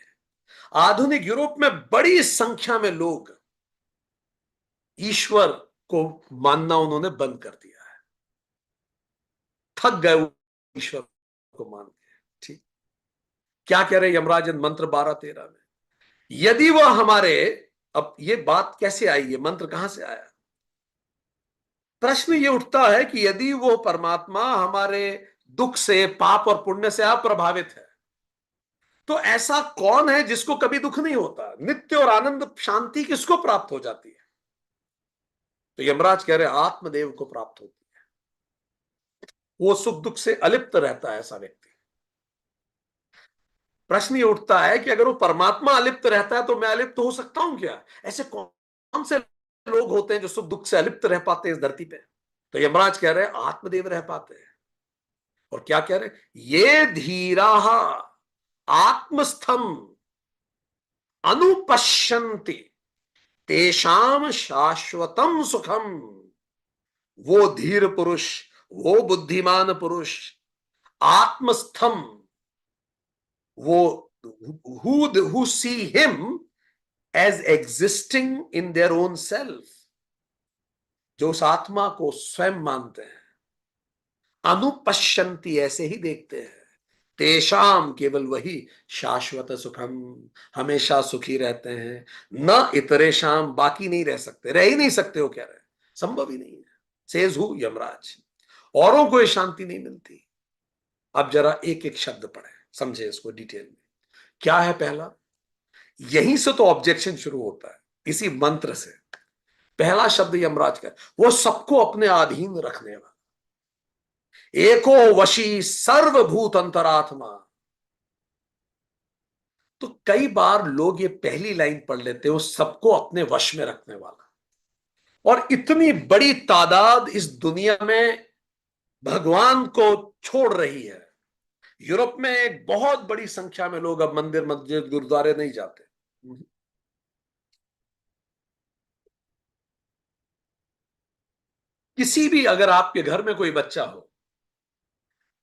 आधुनिक यूरोप में बड़ी संख्या में लोग ईश्वर को मानना उन्होंने बंद कर दिया है। थक गए वो ईश्वर को मान के। ठीक, क्या कह रहे यमराज मंत्र 12-13 में, यदि वह हमारे, अब ये बात कैसे आई, ये मंत्र कहां से आया? प्रश्न ये उठता है कि यदि वो परमात्मा हमारे दुख से, पाप और पुण्य से अप्रभावित है, तो ऐसा कौन है जिसको कभी दुख नहीं होता? नित्य और आनंद शांति किसको प्राप्त हो जाती है? तो यमराज कह रहे आत्मदेव को प्राप्त होती है। वो सुख दुख से अलिप्त रहता है ऐसा व्यक्ति। प्रश्न ये उठता है कि अगर वो परमात्मा अलिप्त रहता है तो मैं अलिप्त हो सकता हूं क्या? ऐसे कौन से लोग होते हैं जो सुख दुख से अलिप्त रह पाते हैं इस धरती पे? तो यमराज कह रहे हैं आत्मदेव रह पाते हैं। और क्या कह रहे हैं? ये धीरा आत्मस्थम अनुपश्यन्ति तेषाम शाश्वतम सुखम। वो धीर पुरुष, वो बुद्धिमान पुरुष, आत्मस्थम, वो who see him as existing in their own self, जो उस आत्मा को स्वयं मानते हैं, अनुपश्यंती, ऐसे ही देखते हैं, तेषाम, केवल वही, शाश्वत सुखम, हमेशा सुखी रहते हैं, न इतरेशम, बाकी नहीं रह सकते, रह ही नहीं सकते। वो कह रहे हैं संभव ही नहीं है। Says who? यमराज। औरों को ये शांति नहीं मिलती। अब जरा एक एक शब्द पढ़े, समझे इसको डिटेल में। क्या है पहला? यहीं से तो ऑब्जेक्शन शुरू होता है, इसी मंत्र से। पहला शब्द यमराज का, वो सबको अपने अधीन रखने वाला, एको वशी सर्वभूत अंतरात्मा। तो कई बार लोग ये पहली लाइन पढ़ लेते हैं, वो सबको अपने वश में रखने वाला। और इतनी बड़ी तादाद इस दुनिया में भगवान को छोड़ रही है। यूरोप में एक बहुत बड़ी संख्या में लोग अब मंदिर, मस्जिद, गुरुद्वारे नहीं जाते। किसी भी, अगर आपके घर में कोई बच्चा हो,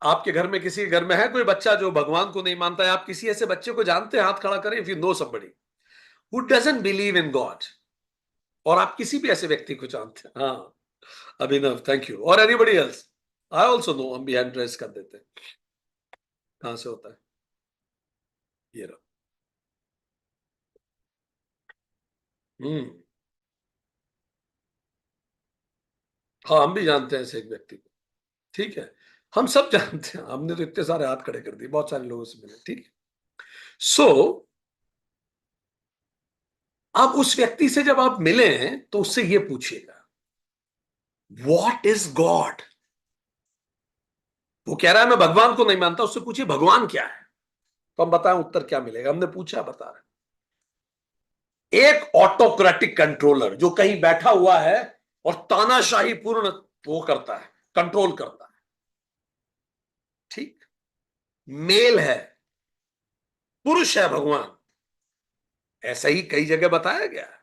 आपके घर में किसी घर में है कोई बच्चा जो भगवान को नहीं मानता है, आप किसी ऐसे बच्चे को जानते हैं? हाथ खड़ा करें if you know somebody who doesn't believe in God. और आप किसी भी ऐसे व्यक्ति को जानते हैं? हाँ, अभिनव, थैंक यू। और anybody else? I also know. हम भी हैंड रेस कर देते हैं। कहां से होता है? ये रहा। हम्म। हाँ, हम भी जानते हैं ऐसे एक व्यक्ति को। ठीक है, हम सब जानते हैं। हमने तो इतने सारे हाथ खड़े कर दिए, बहुत सारे लोगों से मिले। ठीक है। सो अब उस व्यक्ति से जब आप मिले हैं तो उससे ये पूछिएगा, व्हाट इज गॉड? वो कह रहा है मैं भगवान को नहीं मानता, उससे पूछिए भगवान क्या है। तो हम बताएं उत्तर क्या मिलेगा। हमने पूछा, बता रहे, एक ऑटोक्रेटिक कंट्रोलर जो कहीं बैठा हुआ है और तानाशाही पूर्ण वो करता है, कंट्रोल करता है। ठीक। मेल है, पुरुष है भगवान। ऐसा ही कई जगह बताया गया है।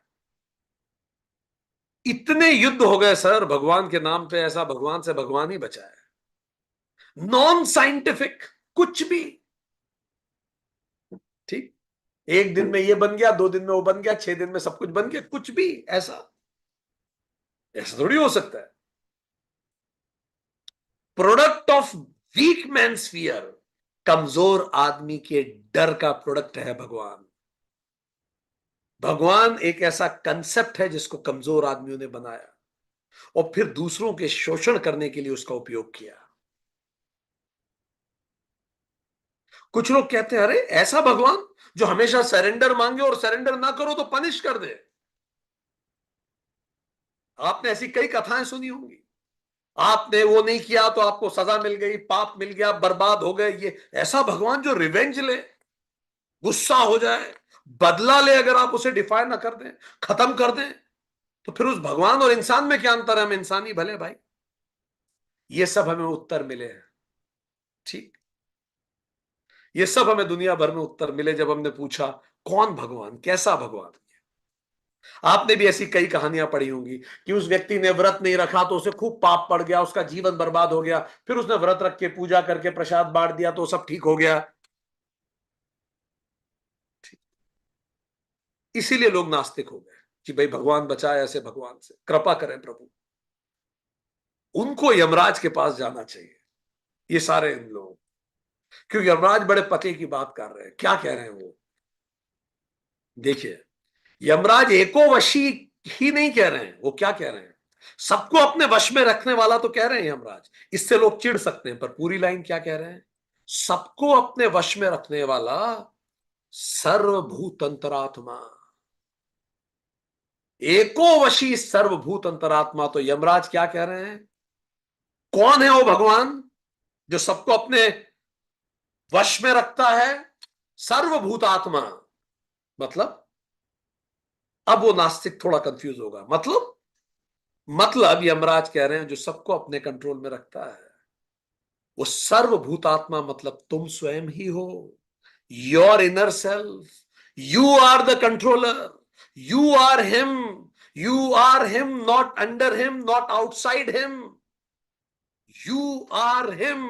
इतने युद्ध हो गए सर भगवान के नाम पे, ऐसा भगवान से भगवान ही बचा है। नॉन साइंटिफिक कुछ भी। ठीक। एक दिन में ये बन गया, 2 दिन में वो बन गया, 6 दिन में सब कुछ बन गया, कुछ भी ऐसा। ऐसा थोड़ी हो सकता है। Product of weak man's fear. कमजोर आदमी के डर का प्रोडक्ट है भगवान। भगवान एक ऐसा कंसेप्ट है जिसको कमजोर आदमियों ने बनाया और फिर दूसरों के शोषण करने के लिए उसका उपयोग किया। कुछ लोग कहते हैं अरे ऐसा भगवान जो हमेशा सरेंडर मांगे और सरेंडर ना करो तो पनिश कर दे। आपने ऐसी कई कथाएं सुनी होंगी। आपने वो नहीं किया तो आपको सजा मिल गई, पाप मिल गया, बर्बाद हो गए। ये ऐसा भगवान जो रिवेंज ले, गुस्सा हो जाए, बदला ले, अगर आप उसे डिफाइन ना कर दें, खत्म कर दें, तो फिर उस भगवान और इंसान में क्या अंतर है? हम इंसान ही भले भाई। ये सब हमें उत्तर मिले हैं। ठीक। ये सब हमें दुनिया भर में उत्तर मिले जब हमने पूछा कौन भगवान, कैसा भगवान। आपने भी ऐसी कई कहानियां पढ़ी होंगी कि उस व्यक्ति ने व्रत नहीं रखा तो उसे खूब पाप पड़ गया, उसका जीवन बर्बाद हो गया, फिर उसने व्रत रख के पूजा करके प्रसाद बांट दिया तो सब ठीक हो गया। इसीलिए लोग नास्तिक हो गए कि भाई भगवान बचाए ऐसे भगवान से, कृपा करें प्रभु। उनको यमराज के पास जाना चाहिए, ये सारे इन लोग। क्योंकि यमराज बड़े पते की बात कर रहे हैं। क्या कह रहे हैं वो? देखिए, यमराज एको वशी ही नहीं कह रहे हैं। वो क्या कह रहे हैं? सबको अपने वश में रखने वाला तो कह रहे हैं यमराज। इससे लोग चिढ़ सकते हैं, पर पूरी लाइन क्या कह रहे हैं? सबको अपने वश में रखने वाला सर्वभूत अंतरात्मा। एको वशी सर्वभूत अंतरात्मा। तो यमराज क्या कह रहे हैं? कौन है वो भगवान जो सबको अपने वश में रखता है? सर्वभूत आत्मा। मतलब, अब वो नास्तिक थोड़ा कंफ्यूज होगा। मतलब यमराज कह रहे हैं जो सबको अपने कंट्रोल में रखता है वो सर्वभूतात्मा, मतलब तुम स्वयं ही हो। Your inner self. You are the controller. You are him. You are him, not under him, not outside him. You are him.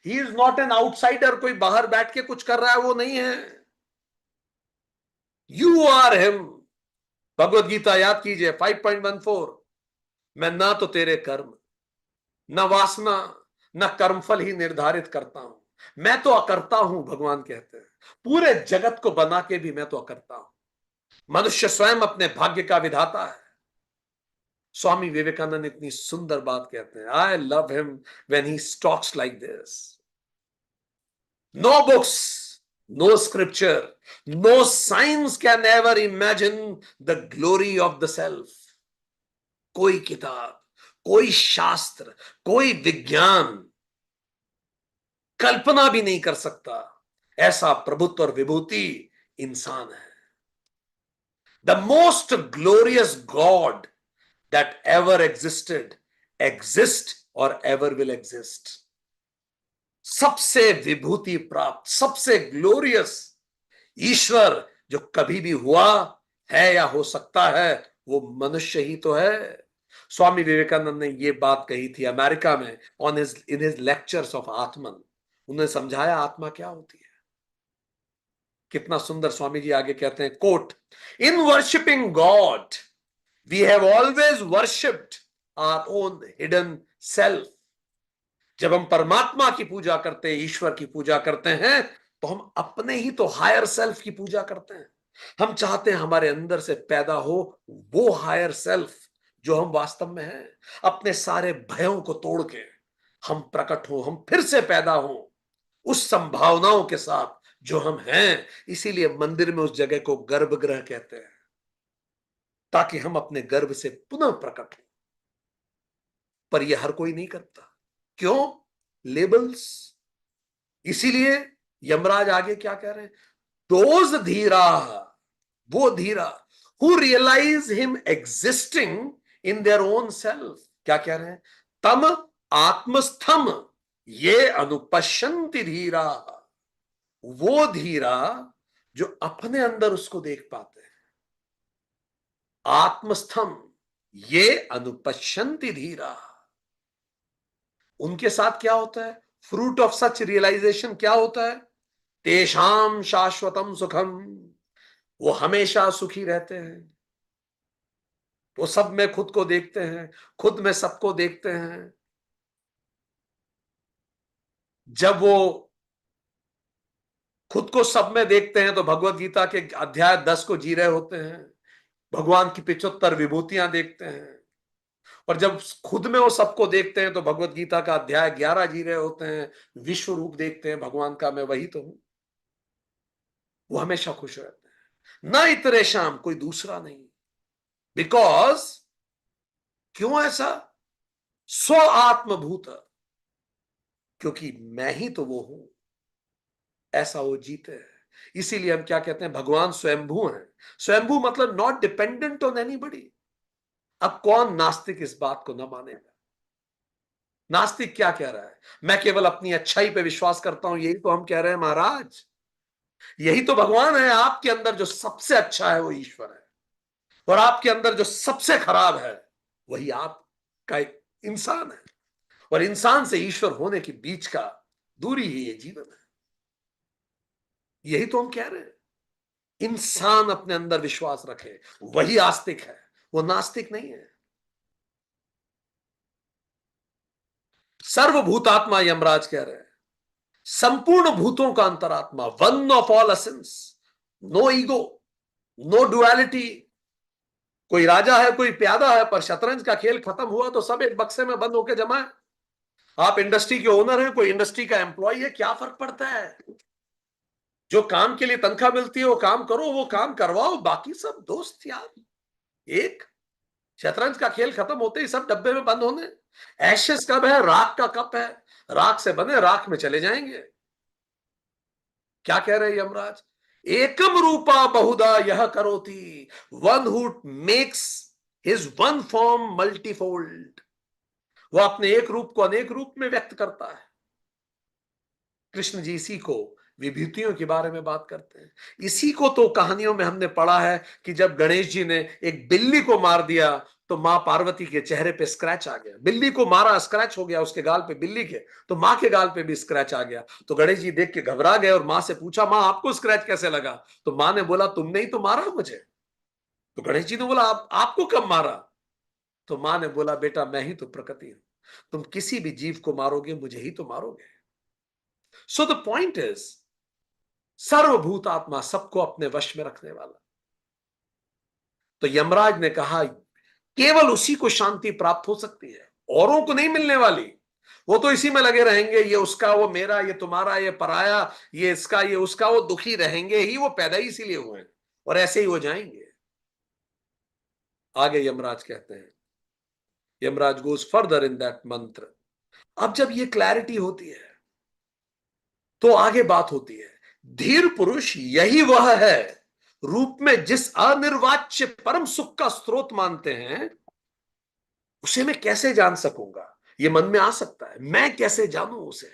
He is not an outsider, कोई बाहर बैठ के कुछ कर रहा है वो नहीं है। You are him. Bhagavad Gita याद कीजिए 5.14। मैं ना तो तेरे कर्म, न वासना, न कर्मफल ही निर्धारित करता हूं। मैं तो अकर्ता हूं, भगवान कहते हैं। पूरे जगत को बना के भी मैं तो अकर्ता हूं। मनुष्य स्वयं अपने भाग्य का विधाता है। स्वामी विवेकानंद इतनी सुंदर बात कहते हैं, I love him when he talks like this. No books, no scripture, no science can ever imagine the glory of the self. कोई किताब, कोई शास्त्र, कोई विज्ञान कल्पना भी नहीं कर सकता ऐसा प्रभुत्व और विभूति इंसान है। The most glorious God that ever existed, exist or ever will exist। सबसे विभूति प्राप्त, सबसे ग्लोरियस ईश्वर जो कभी भी हुआ है या हो सकता है, वो मनुष्य ही तो है। स्वामी विवेकानंद ने ये बात कही थी अमेरिका में on his in his lectures of आत्मन। उन्हें समझाया आत्मा क्या होती है। कितना सुंदर स्वामी जी आगे कहते हैं, quote, in worshipping God we have always worshipped our own hidden self। जब हम परमात्मा की पूजा करते हैं, ईश्वर की पूजा करते हैं, तो हम अपने ही तो हायर सेल्फ की पूजा करते हैं। हम चाहते हैं हमारे अंदर से पैदा हो वो हायर सेल्फ जो हम वास्तव में हैं। अपने सारे भयों को तोड़ के हम प्रकट हो, हम फिर से पैदा हो उस संभावनाओं के साथ जो हम हैं। इसीलिए मंदिर में उस जगह को गर्भगृह कहते हैं, ताकि हम अपने गर्भ से पुनः प्रकट हो। पर यह हर कोई नहीं करता। क्यों? लेबल्स। इसीलिए यमराज आगे क्या कह रहे हैं, दोज धीरा, वो dhira who realize him existing in their own self. क्या कह रहे हैं, तम आत्मस्थम ये अनुपश्यंति धीरा। वो धीरा जो अपने अंदर उसको देख पाते हैं। आत्मस्थम ये अनुपश्यंति धीरा, उनके साथ क्या होता है, फ्रूट ऑफ सच रियलाइजेशन क्या होता है, तेषाम शाश्वतम सुखम, वो हमेशा सुखी रहते हैं। वो सब में खुद को देखते हैं, खुद में सबको देखते हैं। जब वो खुद को सब में देखते हैं तो भगवत गीता के अध्याय 10 को जी रहे होते हैं, भगवान की 75 विभूतियां देखते हैं। और जब खुद में वो सबको देखते हैं तो भगवत गीता का अध्याय 11 जी रहे होते हैं, विश्व रूप देखते हैं भगवान का, मैं वही तो हूं। वो हमेशा खुश रहते हैं, न इतरे शाम, कोई दूसरा नहीं। बिकॉज, क्यों ऐसा, स्व आत्मभूत, क्योंकि मैं ही तो वो हूं, ऐसा वो जीते हैं। इसीलिए हम क्या कहते हैं, भगवान स्वयंभू हैं। स्वयंभू मतलब नॉट डिपेंडेंट ऑन एनीबॉडी। अब कौन नास्तिक इस बात को न मानेगा। नास्तिक क्या कह रहा है, मैं केवल अपनी अच्छाई पे विश्वास करता हूं, यही तो हम कह रहे हैं महाराज। यही तो भगवान है। आपके अंदर जो सबसे अच्छा है वो ईश्वर है, और आपके अंदर जो सबसे खराब है वही आपका एक इंसान है। और इंसान से ईश्वर होने के बीच का दूरी ही ये जीवन है। यही तो हम कह रहे हैं। इंसान अपने अंदर विश्वास रखे वही आस्तिक है, वो नास्तिक नहीं है। सर्वभूतात्मा यमराज कह रहे हैं, संपूर्ण भूतों का अंतरात्मा, one of all essence, no ego, no duality. कोई राजा है, कोई प्यादा है, पर शतरंज का खेल खत्म हुआ तो सब एक बक्से में बंद होकर जमा है। आप इंडस्ट्री के ओनर हैं, कोई इंडस्ट्री का एम्प्लॉय है, क्या फर्क पड़ता है। जो काम के लिए तनख्वाह मिलती है वो काम करो, वो काम करवाओ, बाकी सब दोस्त यार एक। शतरंज का खेल खत्म होते ही सब डब्बे में बंद होने। एशेस कब है, राख का कप है, राख से बने राख में चले जाएंगे। क्या कह रहे हैं यमराज, एकम रूपा बहुधा यह करोति, one who makes his one form multifold. वो अपने एक रूप को अनेक रूप में व्यक्त करता है। कृष्ण जी इसी को विभूतियों के बारे में बात करते हैं। इसी को तो कहानियों में हमने पढ़ा है कि जब गणेश जी ने एक बिल्ली को मार दिया तो मां पार्वती के चेहरे पे स्क्रैच आ गया। बिल्ली को मारा, स्क्रैच हो गया उसके गाल पे बिल्ली के, तो मां के गाल पे भी स्क्रैच आ गया। तो गणेश जी देख के घबरा गए और मां से पूछा, मां आपको स्क्रैच कैसे लगा। तो मां ने बोला, तुमने ही तो मारा मुझे। तो गणेश जी ने बोला, आपको कब मारा। तो मां ने बोला, बेटा मैं ही तो प्रकृति हूं, तुम किसी भी जीव को मारोगे मुझे ही तो मारोगे। सो द पॉइंट इज, सर्वभूत आत्मा, सबको अपने वश में रखने वाला। तो यमराज ने कहा, केवल उसी को शांति प्राप्त हो सकती है, औरों को नहीं मिलने वाली। वो तो इसी में लगे रहेंगे, ये उसका, वो मेरा, ये तुम्हारा, ये पराया, ये इसका, ये उसका, वो दुखी रहेंगे ही। वो पैदा ही इसीलिए हुए हैं और ऐसे ही हो जाएंगे। आगे यमराज कहते हैं, Yamraj goes further in that मंत्र। अब जब ये क्लैरिटी होती है तो आगे बात होती है, धीर पुरुष यही वह है रूप में जिस अनिर्वाच्य परम सुख का स्रोत मानते हैं, उसे मैं कैसे जान सकूंगा। ये मन में आ सकता है, मैं कैसे जानूं उसे।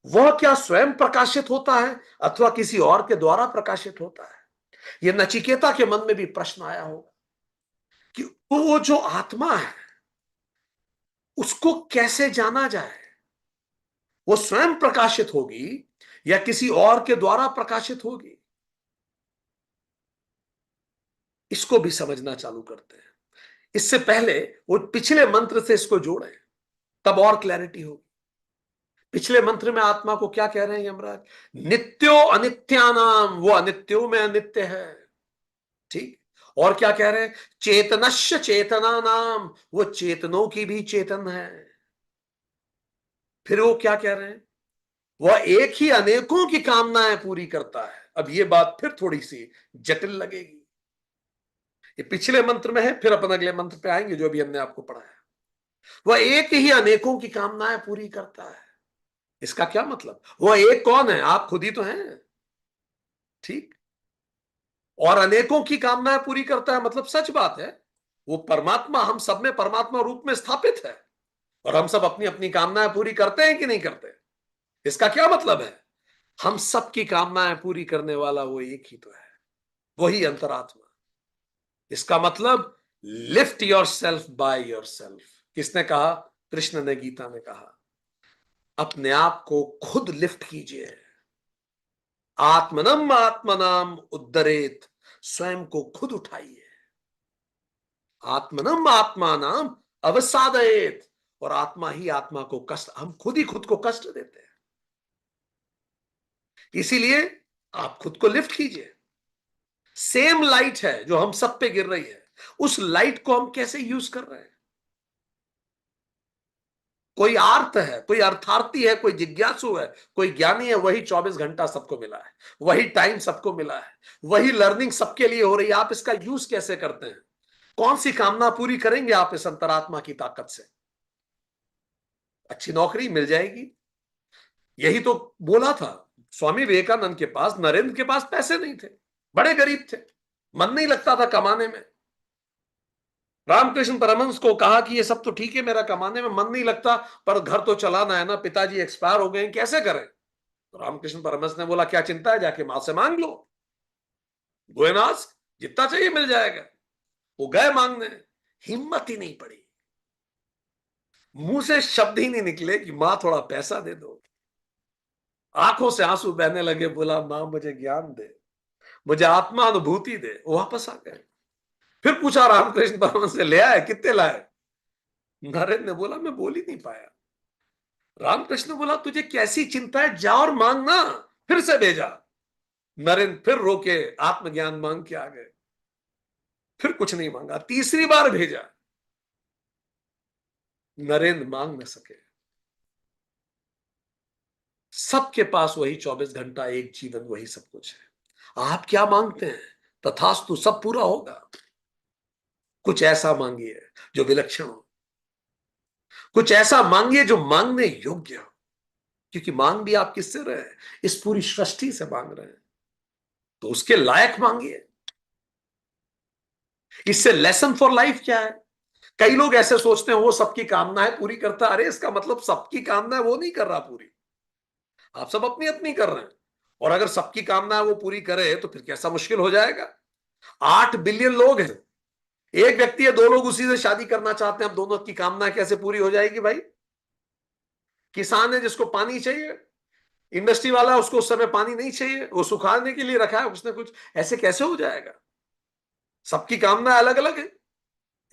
वह क्या स्वयं प्रकाशित होता है अथवा किसी और के द्वारा प्रकाशित होता है। यह नचिकेता के मन में भी प्रश्न आया होगा कि वो जो आत्मा है उसको कैसे जाना जाए। वो स्वयं प्रकाशित होगी या किसी और के द्वारा प्रकाशित होगी। इसको भी समझना चालू करते हैं। इससे पहले वो पिछले मंत्र से इसको जोड़े, तब और क्लैरिटी होगी। पिछले मंत्र में आत्मा को क्या कह रहे हैं यमराज? नित्यो अनित्यानाम, वो अनित्यो में अनित्य है। ठीक। और क्या कह रहे हैं? चेतनश्य चेतना नाम, वो चेतनों की भी चेतन है। फिर वो क्या कह रहे हैं? वह एक ही अनेकों की कामनाएं पूरी करता है। अब ये बात फिर थोड़ी सी जटिल लगेगी। ये पिछले मंत्र में है, फिर अपन अगले मंत्र पे आएंगे जो अभी हमने आपको पढ़ाया। वह एक ही अनेकों की कामनाएं पूरी करता है। इसका क्या मतलब? वह एक कौन है? आप खुद ही तो हैं। ठीक। और अनेकों की कामनाएं पूरी करता है, मतलब सच बात है, वो परमात्मा हम सब में परमात्मा रूप में स्थापित है। और हम सब अपनी अपनी कामनाएं पूरी करते हैं कि नहीं करते? इसका क्या मतलब है? हम सब की कामनाएं पूरी करने वाला वो एक ही तो है, वही अंतरात्मा। इसका मतलब lift your self by your self. किसने कहा? कृष्ण ने गीता में कहा, अपने आप को खुद लिफ्ट कीजिए। आत्मनम आत्मनाम उद्धरेत, स्वयं को खुद उठाइए। आत्मनम आत्मानाम अवसादयेत, और आत्मा ही आत्मा को कष्ट, हम खुद ही खुद को कष्ट देते हैं। इसीलिए आप खुद को लिफ्ट कीजिए। सेम लाइट है जो हम सब पे गिर रही है, उस लाइट को हम कैसे यूज कर रहे हैं। कोई आर्त है, कोई अर्थार्थी है, कोई जिज्ञासु है, कोई ज्ञानी है, वही 24 घंटा सबको मिला है, वही टाइम सबको मिला है, वही लर्निंग सबके लिए हो रही है। आप इसका यूज कैसे करते हैं? कौन सी कामना पूरी करेंगे आप इस अंतरात्मा की ताकत से? अच्छी नौकरी मिल जाएगी। यही तो बोला था स्वामी विवेकानंद के पास, नरेंद्र के पास पैसे नहीं थे, बड़े गरीब थे, मन नहीं लगता था कमाने में। रामकृष्ण परमहंस को कहा कि ये सब तो ठीक है, मेरा कमाने में मन नहीं लगता, पर घर तो चलाना है ना, पिताजी एक्सपायर हो गए, कैसे करें? तो रामकृष्ण परमहंस ने बोला, क्या चिंता है, जाके मां से मांग लो, गोएनास, जितना चाहिए मिल जाएगा। वो गए मांगने, हिम्मत ही नहीं पड़ी, मुंह से शब्द ही नहीं निकले कि मां थोड़ा पैसा दे दो। आंखों से आंसू बहने लगे, बोला मां मुझे ज्ञान दे, मुझे आत्मा अनुभूति दे। वो वापस आ गए। फिर पूछा रामकृष्ण परमहंस से, ले आए? कितने लाए? नरेंद्र ने बोला, मैं बोल ही नहीं पाया। रामकृष्ण बोला, तुझे कैसी चिंता है, जा और मांगना। फिर से भेजा। नरेंद्र फिर रोके आत्मज्ञान मांग के आ गए। फिर कुछ नहीं मांगा, तीसरी बार भेजा, नरेंद्र मांग न सके। सबके पास वही 24 घंटा, एक जीवन, वही सब कुछ है। आप क्या मांगते हैं? तथास्तु, सब पूरा होगा। कुछ ऐसा मांगिए जो विलक्षण हो, कुछ ऐसा मांगिए जो मांगने योग्य हो। क्योंकि मांग भी आप किससे रहे हैं? इस पूरी सृष्टि से मांग रहे हैं, तो उसके लायक मांगिए। इससे लेसन फॉर लाइफ क्या है? कई लोग ऐसे सोचते हैं वो सबकी कामनाएं पूरी करता है। अरे इसका मतलब सबकी कामनाएं वो नहीं कर रहा पूरी, आप सब अपनी अपनी कर रहे हैं। और अगर सबकी कामनाएं वो पूरी करे तो फिर कैसा मुश्किल हो जाएगा। 8 बिलियन लोग हैं, एक व्यक्ति है, 2 लोग उसी से शादी करना चाहते हैं, अब दोनों की कामना कैसे पूरी हो जाएगी भाई? किसान है जिसको पानी चाहिए, इंडस्ट्री वाला है, उसको उस समय पानी नहीं चाहिए, वो सुखाने के लिए रखा है उसने कुछ, ऐसे कैसे हो जाएगा? सबकी कामना अलग अलग है,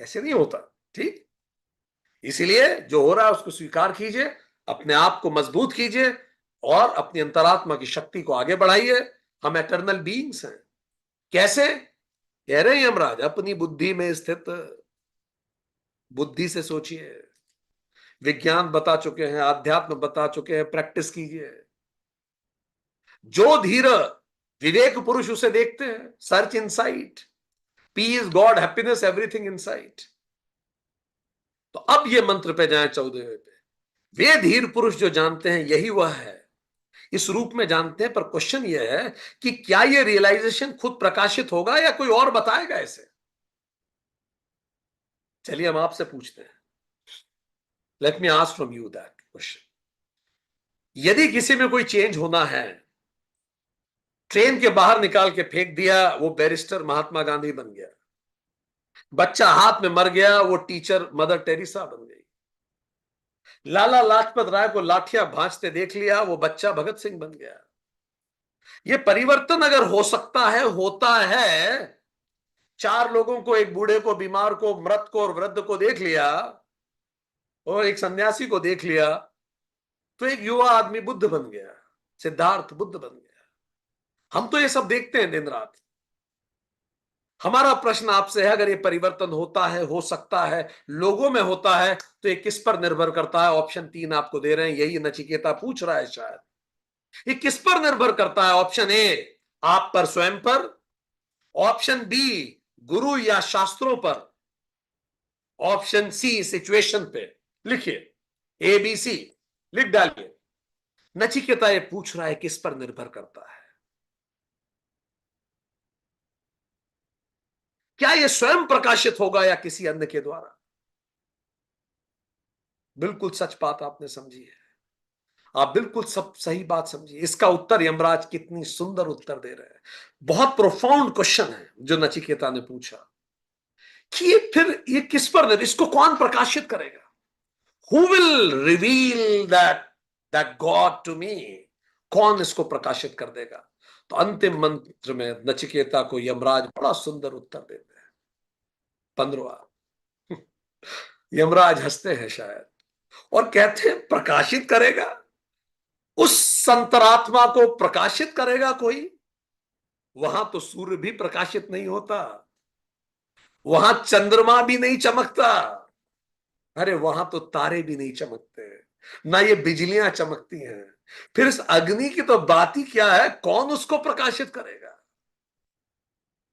ऐसे नहीं होता। ठीक। इसीलिए जो हो रहा है उसको स्वीकार कीजिए, अपने आप को मजबूत कीजिए और अपनी अंतरात्मा की शक्ति को आगे बढ़ाइए। हम एटर्नल बीइंग्स हैं। कैसे? कह रहे हैं यमराज, अपनी बुद्धि में स्थित। बुद्धि से सोचिए। विज्ञान बता चुके हैं, आध्यात्म बता चुके हैं, प्रैक्टिस कीजिए। जो धीर विवेक पुरुष उसे देखते हैं, search insight, peace God happiness everything insight. तो अब ये मंत्र पे जाए 14वें पे। वे धीर पुरुष जो जानते हैं यही वह है, इस रूप में जानते हैं। पर क्वेश्चन यह है कि क्या यह रियलाइजेशन खुद प्रकाशित होगा या कोई और बताएगा इसे? चलिए हम आपसे पूछते हैं। Let me ask from you that question. यदि किसी में कोई चेंज होना है, ट्रेन के बाहर निकाल के फेंक दिया, वो बैरिस्टर महात्मा गांधी बन गया। बच्चा हाथ में मर गया, वो टीचर मदर टेरेसा बन गई। लाला लाजपत राय को लाठियां भांजते देख लिया, वो बच्चा भगत सिंह बन गया। ये परिवर्तन अगर हो सकता है, होता है। चार लोगों को, एक बूढ़े को, बीमार को, मृत को और वृद्ध को देख लिया, और एक सन्यासी को देख लिया, तो एक युवा आदमी बुद्ध बन गया, सिद्धार्थ बुद्ध बन गया। हम तो ये सब देखते हैं दिन रात। हमारा प्रश्न आपसे है, अगर ये परिवर्तन होता है, हो सकता है, लोगों में होता है, तो ये किस पर निर्भर करता है? ऑप्शन 3 आपको दे रहे हैं, यही नचिकेता पूछ रहा है शायद। ये किस पर निर्भर करता है? ऑप्शन ए, आप पर, स्वयं पर। ऑप्शन बी, गुरु या शास्त्रों पर। ऑप्शन सी, सिचुएशन पे। लिखिए, ए बी सी लिख डालिए। नचिकेता ये पूछ रहा है किस पर निर्भर करता है? क्या यह स्वयं प्रकाशित होगा या किसी अन्य के द्वारा? बिल्कुल सच बात आपने समझी है। आप बिल्कुल सब सही बात समझिए। इसका उत्तर यमराज कितनी सुंदर उत्तर दे रहे हैं। बहुत प्रोफाउंड क्वेश्चन है जो नचिकेता ने पूछा कि ये फिर ये किस पर, इसको कौन प्रकाशित करेगा? Who will reveal that God to me? कौन इसको प्रकाशित कर देगा? तो अंतिम मंत्र में नचिकेता को यमराज बड़ा सुंदर उत्तर देते हैं। 15वां। यमराज हंसते हैं शायद और कहते हैं, प्रकाशित करेगा? उस संतरात्मा को प्रकाशित करेगा कोई? वहां तो सूर्य भी प्रकाशित नहीं होता, वहां चंद्रमा भी नहीं चमकता, अरे वहां तो तारे भी नहीं चमकते, ना ये बिजलियां चमकती हैं। फिर इस अग्नि की तो बात ही क्या है? कौन उसको प्रकाशित करेगा?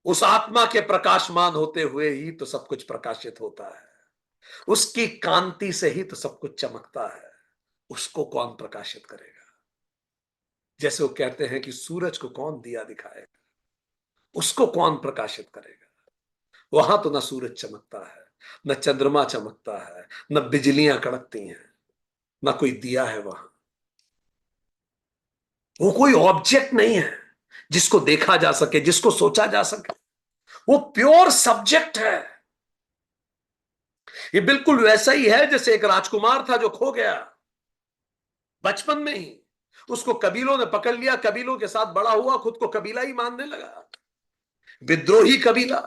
उस आत्मा के प्रकाशमान होते हुए ही तो सब कुछ प्रकाशित होता है। उसकी कांति से ही तो सब कुछ चमकता है। उसको कौन प्रकाशित करेगा? जैसे वो कहते हैं कि सूरज को कौन दिया दिखाएगा, उसको कौन प्रकाशित करेगा? वहां तो ना सूरज चमकता है, न चंद्रमा चमकता है, न बिजलियां कड़कती हैं, ना कोई दिया है वहां। वो कोई ऑब्जेक्ट नहीं है जिसको देखा जा सके, जिसको सोचा जा सके। वो प्योर सब्जेक्ट है। ये बिल्कुल वैसा ही है जैसे एक राजकुमार था जो खो गया बचपन में ही। उसको कबीलों ने पकड़ लिया, कबीलों के साथ बड़ा हुआ, खुद को कबीला ही मानने लगा, विद्रोही कबीला।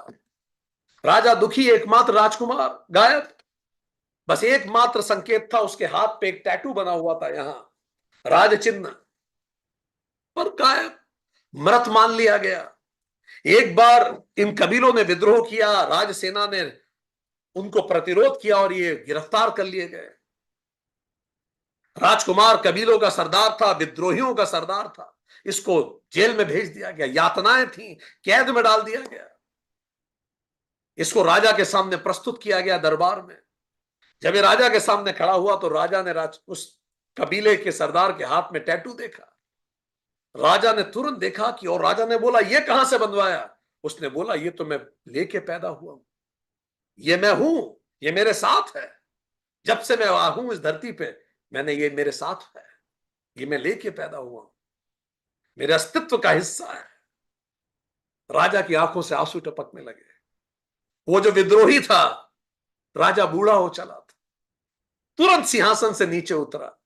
राजा दुखी, एकमात्र राजकुमार गायब। बस एकमात्र संकेत था, उसके हाथ पे एक टैटू बना हुआ था, यहां राज चिन्ह, पर गायब, मृत मान लिया गया। एक बार इन कबीलों ने विद्रोह किया, राजसेना ने उनको प्रतिरोध किया और ये गिरफ्तार कर लिए गए। राजकुमार कबीलों का सरदार था, विद्रोहियों का सरदार था। इसको जेल में भेज दिया गया, यातनाएं थी, कैद में डाल दिया गया। इसको राजा के सामने प्रस्तुत किया गया दरबार में। जब ये राजा के सामने खड़ा हुआ तो राजा ने उस कबीले के सरदार के हाथ में टैटू देखा। राजा ने तुरंत देखा कि, और राजा ने बोला, ये कहां से बनवाया? उसने बोला, ये तो मैं लेके पैदा हुआ हूं, ये मैं हूं, ये मेरे साथ है। जब से मैं हूं इस धरती पे, मैंने, ये मेरे साथ है, ये मैं लेके पैदा हुआ हूं, मेरे अस्तित्व का हिस्सा है। राजा की आंखों से आंसू टपकने लगे। वो जो विद्रोही था, राजा बूढ़ा हो चला था, तुरंत सिंहासन से नीचे उतरा,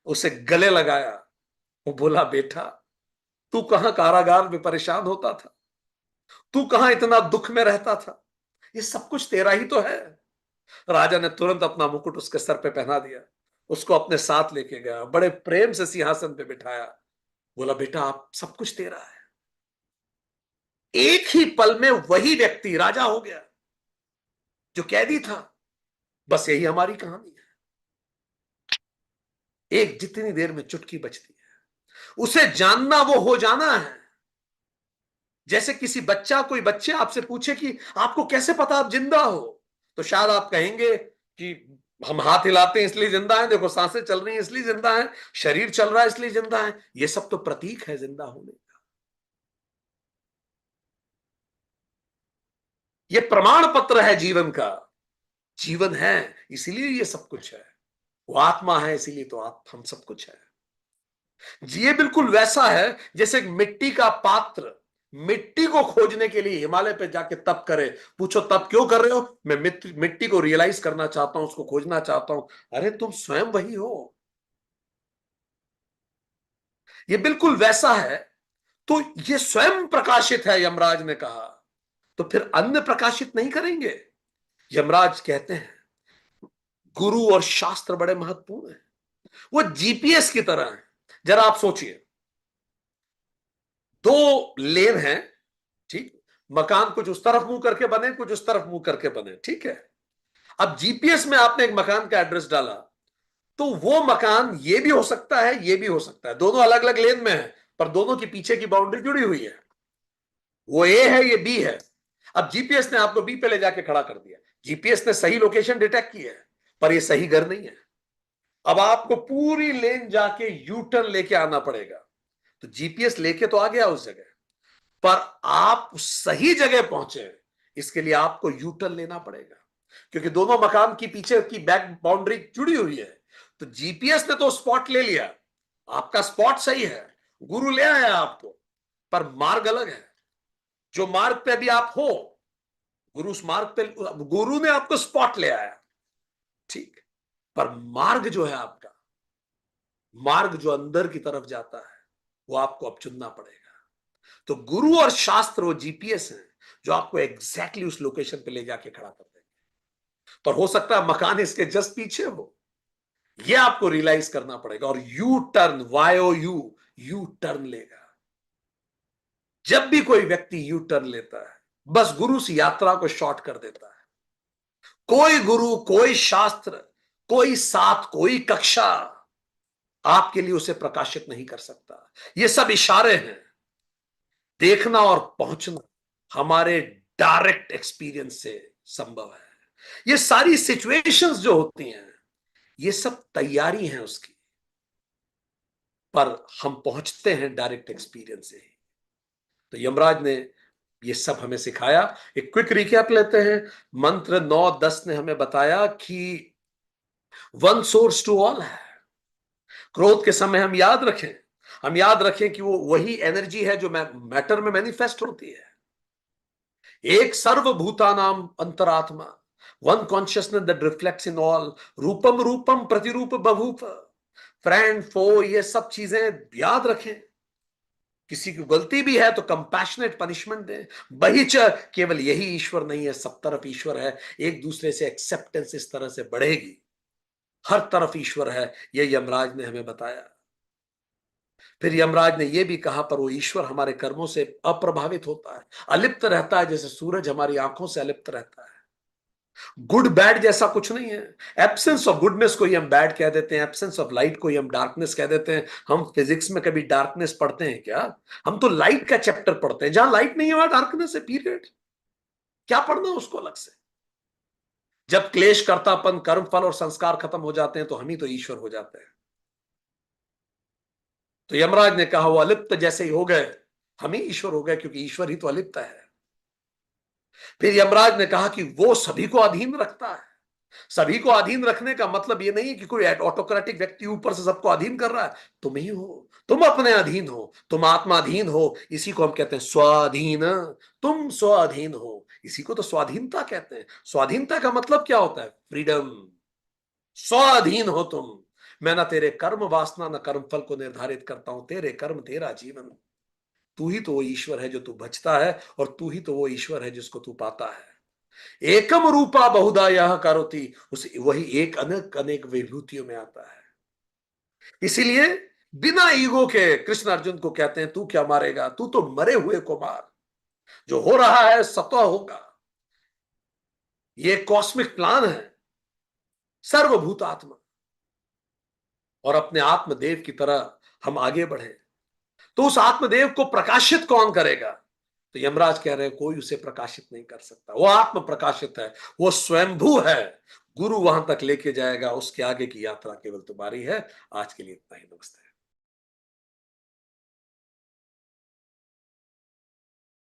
उसे गले लगाया। वो बोला, बेटा, तू कहां कारागार में परेशान होता था? तू कहां इतना दुख में रहता था? ये सब कुछ तेरा ही तो है। राजा ने तुरंत अपना मुकुट उसके सर पे पहना दिया, उसको अपने साथ लेके गया, बड़े प्रेम से सिंहासन पे बिठाया। बोला, बेटा, आप, सब कुछ तेरा है। एक ही पल में वही व्यक्ति राजा हो गया जो कैदी था। बस यही हमारी कहानी है। एक जितनी देर में चुटकी बजती है, उसे जानना वो हो जाना है। जैसे किसी बच्चा, कोई बच्चे आपसे पूछे कि आपको कैसे पता आप जिंदा हो, तो शायद आप कहेंगे कि हम हाथ हिलाते हैं इसलिए जिंदा हैं, देखो सांसें चल रही हैं इसलिए जिंदा हैं, शरीर चल रहा है इसलिए जिंदा है। ये सब तो प्रतीक है जिंदा होने का। ये प्रमाण पत्र है जीवन का। जीवन है इसीलिए ये सब कुछ है। वो आत्मा है इसीलिए तो आप हम सब कुछ है। ये बिल्कुल वैसा है जैसे एक मिट्टी का पात्र मिट्टी को खोजने के लिए हिमालय पे जाके तप करे। पूछो तप क्यों कर रहे हो? मैं मिट्टी को रियलाइज करना चाहता हूं, उसको खोजना चाहता हूं। अरे तुम स्वयं वही हो। ये बिल्कुल वैसा है। तो ये स्वयं प्रकाशित है, यमराज ने कहा। तो फिर अन्य प्रकाशित नहीं करेंगे? यमराज कहते हैं गुरु और शास्त्र बड़े महत्वपूर्ण हैं। वो जीपीएस की तरह है। जरा आप सोचिए, दो लेन हैं, ठीक? मकान कुछ उस तरफ मुंह करके बने, कुछ उस तरफ मुंह करके बने, ठीक है? अब जीपीएस में आपने एक मकान का एड्रेस डाला, तो वो मकान ये भी हो सकता है, ये भी हो सकता है, दोनों अलग अलग लेन में है, पर दोनों के पीछे की बाउंड्री जुड़ी हुई है। वो ए है, ये बी है। अब जीपीएस ने आपको बी पे ले जाके खड़ा कर दिया। जीपीएस ने सही लोकेशन डिटेक्ट की है, पर ये सही घर नहीं है। अब आपको पूरी लेन जाके यू टर्न लेके आना पड़ेगा। तो जीपीएस लेके तो आ गया उस जगह, पर आप सही जगह पहुंचे, इसके लिए आपको यू टर्न लेना पड़ेगा, क्योंकि दोनों मकान की पीछे की बैक बाउंड्री जुड़ी हुई है। तो जीपीएस ने तो स्पॉट ले लिया, आपका स्पॉट सही है, गुरु ले आया आपको, पर मार्ग अलग है। जो मार्ग पे अभी आप हो, गुरु उस मार्ग पे, गुरु ने आपको स्पॉट ले आया, ठीक, पर मार्ग जो है आपका, मार्ग जो अंदर की तरफ जाता है, वो आपको अब चुनना पड़ेगा। तो गुरु और शास्त्र वो जीपीएस है जो आपको एग्जैक्टली उस लोकेशन पे ले जाके खड़ा कर देंगे। पर हो सकता है मकान इसके जस्ट पीछे हो। ये आपको रियलाइज करना पड़ेगा, और यू टर्न, वायो यू टर्न लेगा। जब भी कोई व्यक्ति यू टर्न लेता है, बस गुरु उस यात्रा को शॉर्ट कर देता है। कोई गुरु, कोई शास्त्र, कोई साथ, कोई कक्षा आपके लिए उसे प्रकाशित नहीं कर सकता। ये सब इशारे हैं। देखना और पहुंचना हमारे डायरेक्ट एक्सपीरियंस से संभव है। ये सारी सिचुएशंस जो होती हैं, ये सब तैयारी है उसकी, पर हम पहुंचते हैं डायरेक्ट एक्सपीरियंस से ही। तो यमराज ने ये सब हमें सिखाया। एक क्विक रिकैप लेते हैं। मंत्र 9-10 ने हमें बताया कि वन सोर्स टू ऑल है। क्रोध के समय हम याद रखें कि वो वही एनर्जी है जो मैटर में मैनिफेस्ट होती है। एक सर्वभूतानाम अंतरात्मा, one consciousness that reflects in all, रूपम रूपम प्रतिरूप बभूप। फ्रेंड, फो, ये सब चीजें याद रखें। किसी की गलती भी है तो कंपैशनेट पनिशमेंट दें। बहिच, केवल यही ईश्वर नहीं है, सब तरफ ईश्वर है। एक दूसरे से एक्सेप्टेंस इस तरह से बढ़ेगी, हर तरफ ईश्वर है, ये यमराज ने हमें बताया। फिर यमराज ने यह भी कहा, पर वो ईश्वर हमारे कर्मों से अप्रभावित होता है, अलिप्त रहता है, जैसे सूरज हमारी आंखों से अलिप्त रहता है। गुड बैड जैसा कुछ नहीं है। एब्सेंस ऑफ गुडनेस को ही हम बैड कह देते हैं, एब्सेंस ऑफ लाइट को ही हम डार्कनेस कह देते हैं। हम फिजिक्स में कभी डार्कनेस पढ़ते हैं क्या? हम तो लाइट का चैप्टर पढ़ते हैं। जहां लाइट नहीं है वहां डार्कनेस है, पीरियड। क्या पढ़ना उसको अलग से? जब क्लेश कर्तापन, कर्म फल और संस्कार खत्म हो जाते हैं, तो हम ही तो ईश्वर हो जाते हैं। तो यमराज ने कहा वो अलिप्त जैसे ही हो गए, हम ही ईश्वर हो गए, क्योंकि ईश्वर ही तो अलिप्त है। फिर यमराज ने कहा कि वो सभी को अधीन रखता है। सभी को अधीन रखने का मतलब ये नहीं कि कोई ऑटोक्रेटिक व्यक्ति ऊपर से सबको अधीन कर रहा है। तुम ही हो, तुम अपने अधीन हो, तुम आत्माधीन हो। इसी को हम कहते हैं स्वाधीन। तुम स्वाधीन हो, इसी को तो स्वाधीनता कहते हैं। स्वाधीनता का मतलब क्या होता है? फ्रीडम। स्वाधीन हो तुम। मैं ना तेरे कर्म वासना न कर्म फल को निर्धारित करता हूं, तेरे कर्म तेरा जीवन। तू ही तो वो ईश्वर है जो तू बचता है, और तू ही तो वो ईश्वर है जिसको तू पाता है। एकम रूपा बहुधा यह करोति, उस वही एक अनेक अनेक विभूतियों में आता है। इसीलिए बिना ईगो के कृष्ण अर्जुन को कहते हैं तू क्या मारेगा, तू तो मरे हुए को मार। जो हो रहा है स्वतः होगा। ये कॉस्मिक प्लान है। सर्वभूतात्मा, और अपने आत्मदेव की तरह हम आगे बढ़े, तो उस आत्मदेव को प्रकाशित कौन करेगा? तो यमराज कह रहे हैं कोई उसे प्रकाशित नहीं कर सकता, वो आत्म प्रकाशित है, वो स्वयंभू है। गुरु वहां तक लेके जाएगा, उसके आगे की यात्रा केवल तुम्हारी है। आज के लिए इतना ही, नमस्ते।